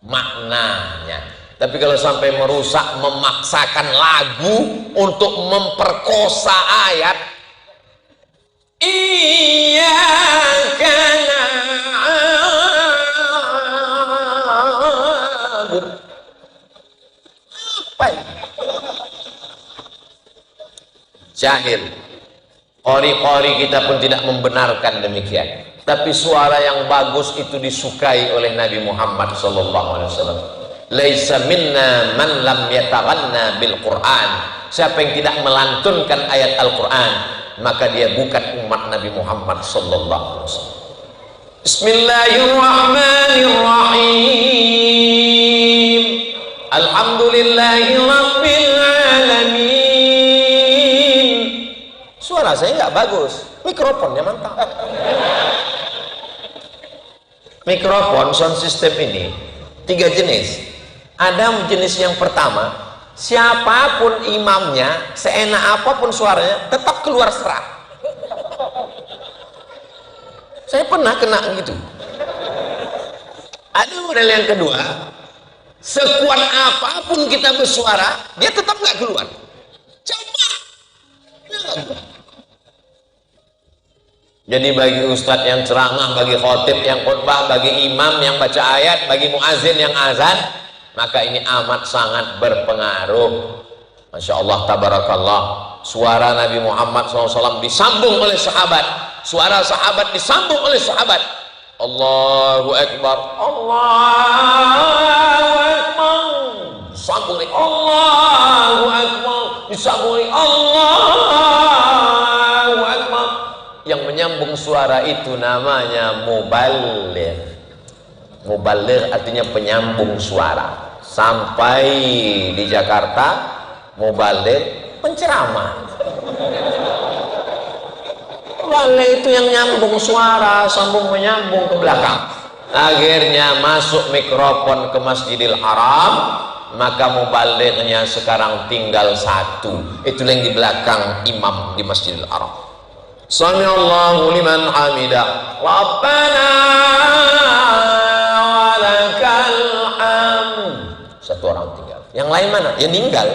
maknanya. Tapi kalau sampai merusak, memaksakan lagu untuk memperkosa ayat, iyyaka na'budu, apa ini? Jahil. Qori-qori kita pun tidak membenarkan demikian. Tapi suara yang bagus itu disukai oleh Nabi Muhammad SAW. Laisa minna man lam yataghanna bil Quran. Siapa yang tidak melantunkan ayat Al-Quran, maka dia bukan umat Nabi Muhammad SAW. Bismillahirrahmanirrahim. Alhamdulillahi rabbil alamin. Suara saya nggak bagus, mikrofonnya mantap. Mikrofon sound system ini 3 jenis. Ada jenis yang pertama, siapapun imamnya, seenak apapun suaranya, tetap keluar serak. Saya pernah kena gitu. Ada model yang kedua, sekuat apapun kita bersuara, dia tetap nggak keluar. Coba. Jadi bagi ustadz yang ceramah, bagi khotib yang khutbah, bagi imam yang baca ayat, bagi muazin yang azan, maka ini amat sangat berpengaruh. Masya Allah, tabarakallah. Suara Nabi Muhammad SAW disambung oleh sahabat, suara sahabat disambung oleh sahabat. Allahu Akbar, Allahu Akbar, disambung oleh Allahu Akbar, disambung oleh Allahu Akbar. Yang menyambung suara itu namanya muballigh. Muballigh artinya penyambung suara. Sampai di Jakarta, muballigh penceramah. Muballigh itu yang nyambung suara, sambung menyambung ke belakang. Akhirnya masuk mikrofon ke Masjidil Haram, maka mubalighnya sekarang tinggal 1. Itu yang di belakang imam di Masjidil Haram. Sami'allahu liman hamidah, Rabbana walakal hamd. 1 orang tinggal. Yang lain mana? Ya ninggal.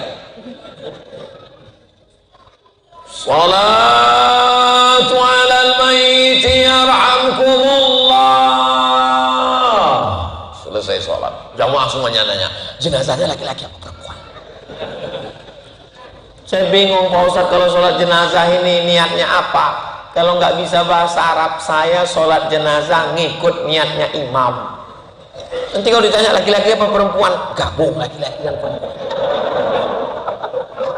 Salatu alal mayyiti yarhamkumullah. Selesai sholat, jamaah semuanya nanya, jenazahnya laki-laki apa perempuan? Saya bingung Pak Ustadz, kalau sholat jenazah ini niatnya apa? Kalau nggak bisa bahasa Arab, saya sholat jenazah ngikut niatnya imam. Nanti kalau ditanya laki-laki apa perempuan, gabung laki-laki dan perempuan.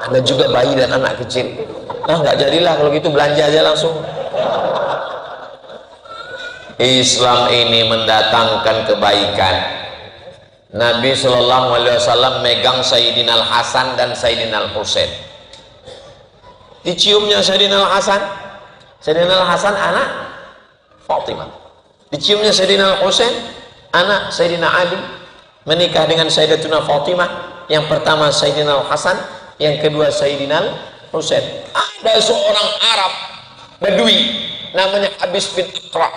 Ada juga bayi dan anak kecil. Nah, nggak jadilah kalau gitu, belanja aja langsung. Islam ini mendatangkan kebaikan. Nabi Shallallahu Alaihi Wasallam megang Sayyidina Al Hasan dan Sayyidina Al Husain. Diciumnya Sayyidina Al Hasan. Sayyidina Al Hasan anak Fatimah. Diciumnya Sayyidina Al Husain, anak Sayyidina Ali, menikah dengan Sayyidatuna Fatimah. Yang pertama Sayyidina Al Hasan, yang kedua Sayyidina Al Husain. Ada seorang Arab Badui namanya Habis bin Iqra.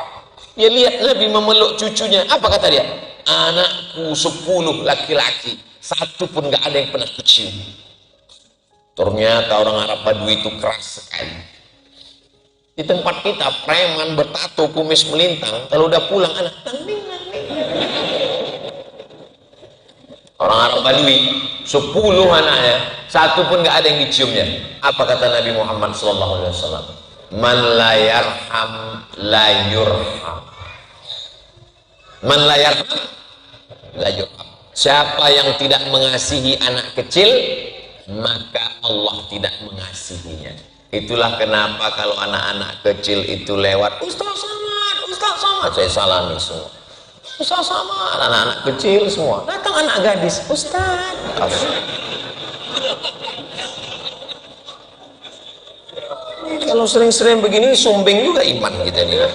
Dia lihat Nabi memeluk cucunya. Apa kata dia? Anakku 10 laki-laki, satu pun gak ada yang pernah kecium. Ternyata orang Arab Badui itu keras sekali. Di tempat kita preman bertato, kumis melintang, kalau udah pulang anak tanding. Orang Arab Badui 10 anaknya, satu pun gak ada yang diciumnya. Apa kata Nabi Muhammad SAW? Man la yarham la yurham. Man la yarham la yurham. Siapa yang tidak mengasihi anak kecil, maka Allah tidak mengasihinya. Itulah kenapa kalau anak-anak kecil itu lewat, Ustaz Samad, saya salami semua. Ustaz Samad, anak-anak kecil semua. Datang anak gadis, Ustaz. Kalau sering-sering begini, sumbing juga iman kita nih.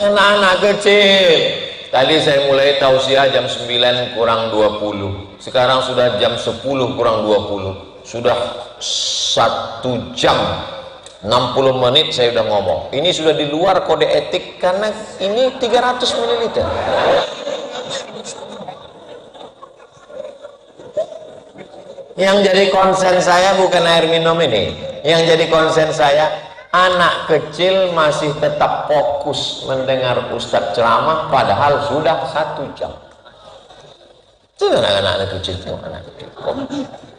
Anak-anak kecil. Tadi saya mulai tausiah jam 9 kurang 20. Sekarang sudah jam 10 kurang 20. Sudah 1 jam 60 menit saya udah ngomong. Ini sudah di luar kode etik karena ini 300 ml. Yang jadi konsen saya bukan air minum ini. Yang jadi konsen saya, anak kecil masih tetap fokus mendengar Ustadz ceramah padahal sudah 1 jam. Itu anak-anak kecil itu, anak kecil.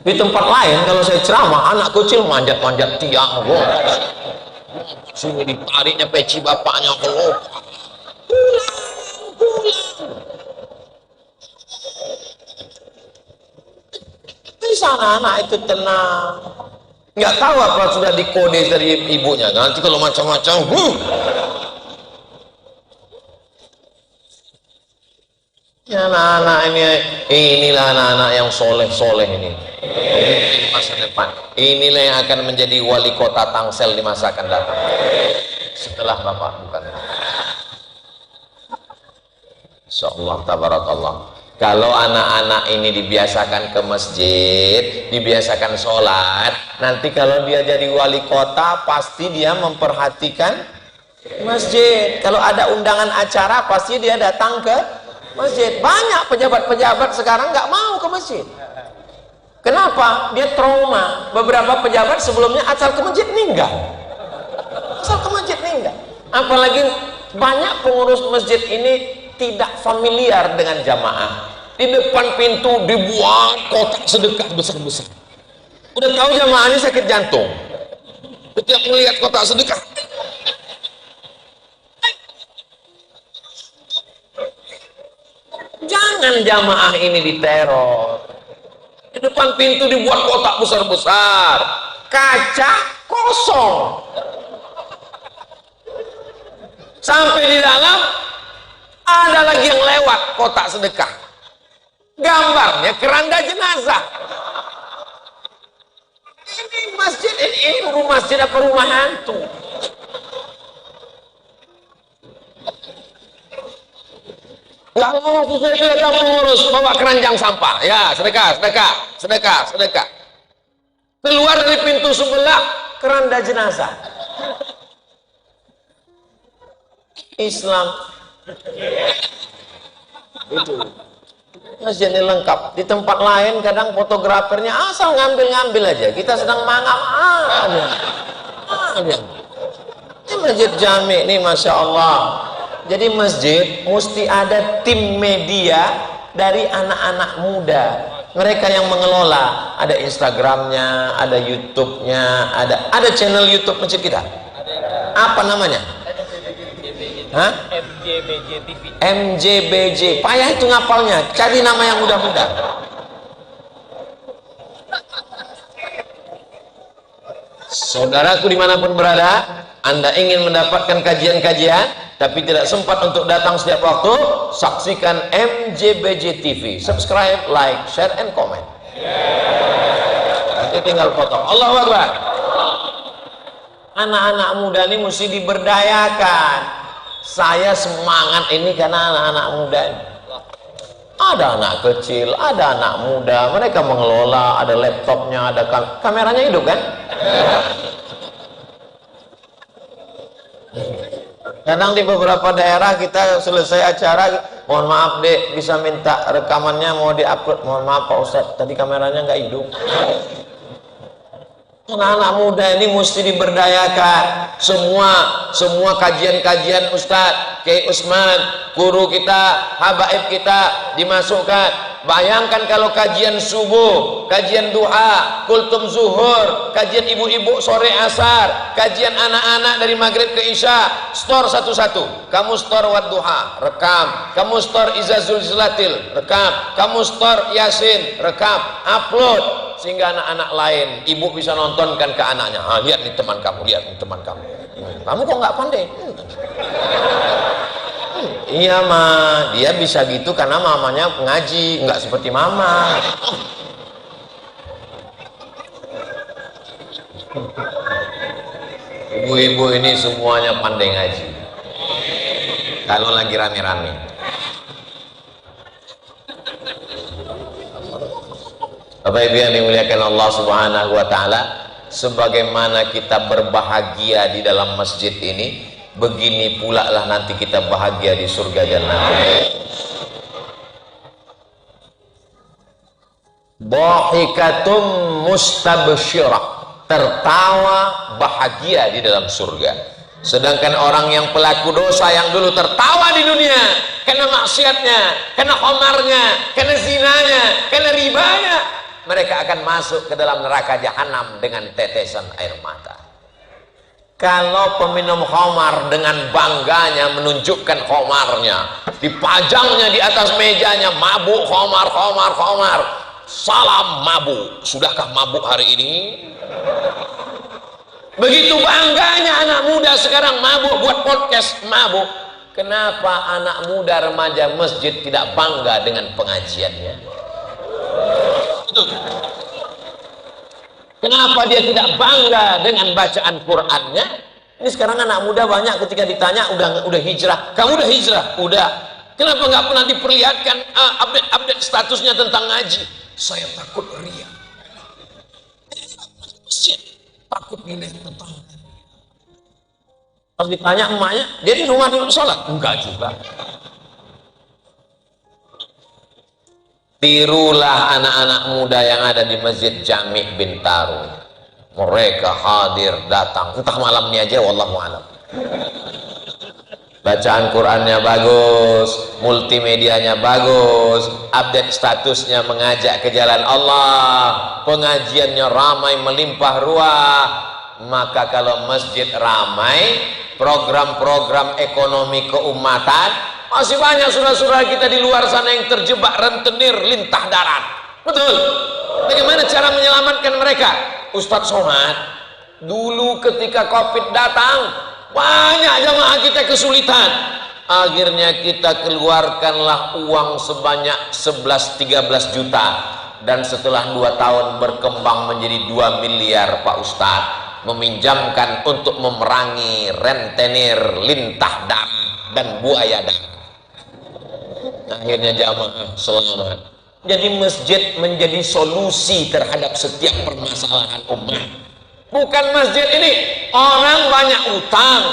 Di tempat lain kalau saya ceramah, anak kecil manjat-manjat tiang, sini ditariknya peci bapaknya, pulang. Di sana anak itu tenang, nggak tahu apa sudah dikode dari ibunya. Nanti kalau macam-macam, ya anak-anak inilah anak-anak yang soleh-soleh ini. Di masa depan, inilah yang akan menjadi wali kota Tangsel di masa akan datang. Setelah bapak bukan. Insyaallah tabarakallah. Kalau anak-anak ini dibiasakan ke masjid, dibiasakan sholat, nanti kalau dia jadi wali kota, pasti dia memperhatikan masjid. Kalau ada undangan acara, pasti dia datang ke masjid. Banyak pejabat-pejabat sekarang nggak mau ke masjid. Kenapa? Dia trauma. Beberapa pejabat sebelumnya asal ke masjid meninggal. Asal ke masjid meninggal. Apalagi banyak pengurus masjid ini tidak familiar dengan jamaah. Di depan pintu dibuat kotak sedekah besar-besar. Udah tahu jamaah ini sakit jantung. Setiap melihat kotak sedekah, jangan jamaah ini diteror. Di depan pintu dibuat kotak besar-besar, kaca kosong. Sampai di dalam ada lagi yang lewat kotak sedekah. Gambarnya keranda jenazah. Ini masjid, ini rumah masjid apa rumah hantu? Nggak mau sesuai dengan pengurus, bawa keranjang sampah. Ya, sedekah. Keluar dari pintu sebelah, keranda jenazah. Islam itu masjid ini lengkap. Di tempat lain kadang fotografernya asal ngambil aja. Kita sedang mangap, ada. Ini masjid jami ini, masya Allah. Jadi masjid mesti ada tim media dari anak-anak muda. Mereka yang mengelola. Ada Instagramnya, ada YouTube-nya, ada channel YouTube masjid kita. Apa namanya? Hah? MJBJ TV. MJBJ, payah itu ngapalnya, cari nama yang mudah-mudah. Saudaraku dimanapun berada, Anda ingin mendapatkan kajian-kajian tapi tidak sempat untuk datang setiap waktu, saksikan MJBJ TV, subscribe, like, share, and comment. Nanti tinggal potong. Allahu Akbar. Anak-anak muda ini mesti diberdayakan. Saya semangat ini karena anak-anak muda ini. Ada anak kecil, ada anak muda, mereka mengelola, ada laptopnya, ada kameranya hidup kan? Kadang di beberapa daerah kita selesai acara, mohon maaf dek, bisa minta rekamannya mau diupload, mohon maaf Pak Ustadz, tadi kameranya nggak hidup. Anak-anak muda ini mesti diberdayakan. Semua kajian-kajian Ustadz Kiai Usman, guru kita, habaib kita dimasukkan. Bayangkan kalau kajian subuh, kajian duha, kultum zuhur, kajian ibu-ibu sore asar, kajian anak-anak dari maghrib ke isya, store satu-satu. Kamu store wadduha, rekam. Kamu store izazul zilatil, rekam. Kamu store yasin, rekam, upload. Sehingga anak-anak lain, ibu bisa nontonkan ke anaknya. Ah, lihat nih teman kamu, lihat nih teman kamu. Kamu kok nggak pandai? Iya ma, dia bisa gitu karena mamanya ngaji, nggak seperti mama. Ibu-ibu ini semuanya pandai ngaji. Kalau lagi rame-rame. Bapak Ibu yang dimuliakan Allah Subhanahu wa taala, sebagaimana kita berbahagia di dalam masjid ini, begini pula lah nanti kita bahagia di surga jannah. Dhahikatum mustabsyirah, tertawa bahagia di dalam surga. Sedangkan orang yang pelaku dosa yang dulu tertawa di dunia karena maksiatnya, karena khamarnya, karena zinanya, karena ribanya, mereka akan masuk ke dalam neraka jahanam dengan tetesan air mata. Kalau peminum khamar dengan bangganya menunjukkan khamarnya, dipajangnya di atas mejanya, mabuk khamar, khamar, khamar, salam mabuk. Sudahkah mabuk hari ini? Begitu bangganya anak muda sekarang mabuk, buat podcast mabuk. Kenapa anak muda remaja masjid tidak bangga dengan pengajiannya? Kenapa dia tidak bangga dengan bacaan Qur'annya? Ini sekarang anak muda banyak ketika ditanya udah hijrah. Kamu udah hijrah? Udah. Kenapa nggak pernah diperlihatkan update statusnya tentang ngaji? Saya takut ria. Takut nilai tetangga. Harus ditanya emaknya, dia di rumah dulu sholat? Enggak juga. Tirulah anak-anak muda yang ada di Masjid Jami' Bintaro. Mereka hadir, datang, entah malam ini aja, wallahu a'lam. Bacaan Qur'annya bagus, multimedianya bagus, update statusnya mengajak ke jalan Allah, pengajiannya ramai melimpah ruah. Maka kalau masjid ramai, program-program ekonomi keumatan, masih banyak saudara-saudara kita di luar sana yang terjebak rentenir lintah darat. Betul. Bagaimana cara menyelamatkan mereka? Ustadz Somad, dulu ketika Covid datang, banyak jamaah kita kesulitan. Akhirnya kita keluarkanlah uang sebanyak 11-13 juta. Dan setelah 2 tahun berkembang menjadi 2 miliar Pak Ustadz. Meminjamkan untuk memerangi rentenir, lintah darat, dan buaya darat. Akhirnya jamaah selamat. Jadi masjid menjadi solusi terhadap setiap permasalahan umat. Bukan masjid ini, orang banyak utang,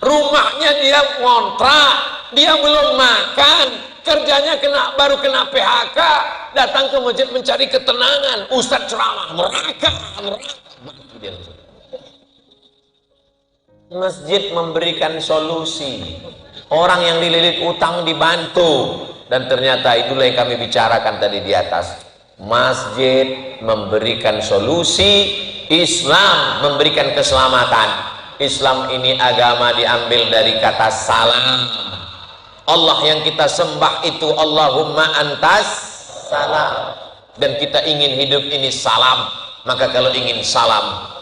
rumahnya dia ngontrak, dia belum makan, kerjanya baru kena PHK, datang ke masjid mencari ketenangan. Ustadz ceramah, neraka. Masjid memberikan solusi. Orang yang dililit utang dibantu. Dan ternyata itulah yang kami bicarakan tadi di atas. Masjid memberikan solusi, Islam memberikan keselamatan. Islam ini agama diambil dari kata salam. Allah yang kita sembah itu Allahumma antas salam, dan kita ingin hidup ini salam. Maka kalau ingin salam,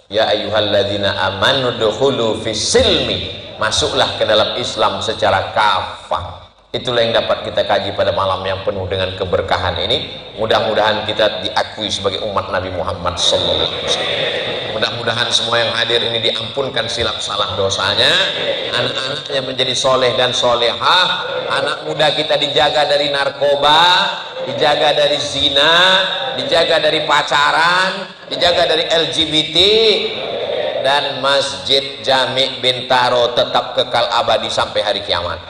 ya ayyuhalladzina amanu dukhulu fis silmi, masuklah ke dalam Islam secara kafah. Itulah yang dapat kita kaji pada malam yang penuh dengan keberkahan ini. Mudah-mudahan kita diakui sebagai umat Nabi Muhammad SAW. Mudah-mudahan semua yang hadir ini diampunkan silap salah dosanya, anak-anaknya menjadi soleh dan solehah, anak muda kita dijaga dari narkoba, dijaga dari zina, dijaga dari pacaran, dijaga dari LGBT, dan Masjid Jami Bintaro tetap kekal abadi sampai hari kiamat.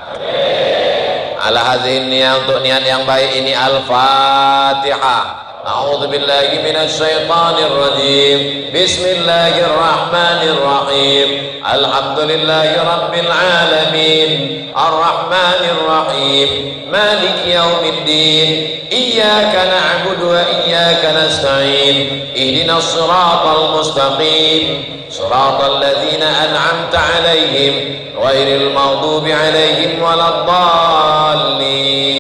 Ala hazinnya, untuk niat yang baik ini, Al-Fatihah. A'udzu billahi minasy syaithanir rajim. Bismillahirrahmanirrahim. Alhamdulillahi rabbil alamin. Arrahmanir rahim. Maliki yaumiddin. Iyyaka na'budu wa iyyaka nasta'in. Ihdinas shiratal mustaqim. Shiratal ladzina an'amta 'alaihim ghairil maghdubi 'alaihim waladdallin.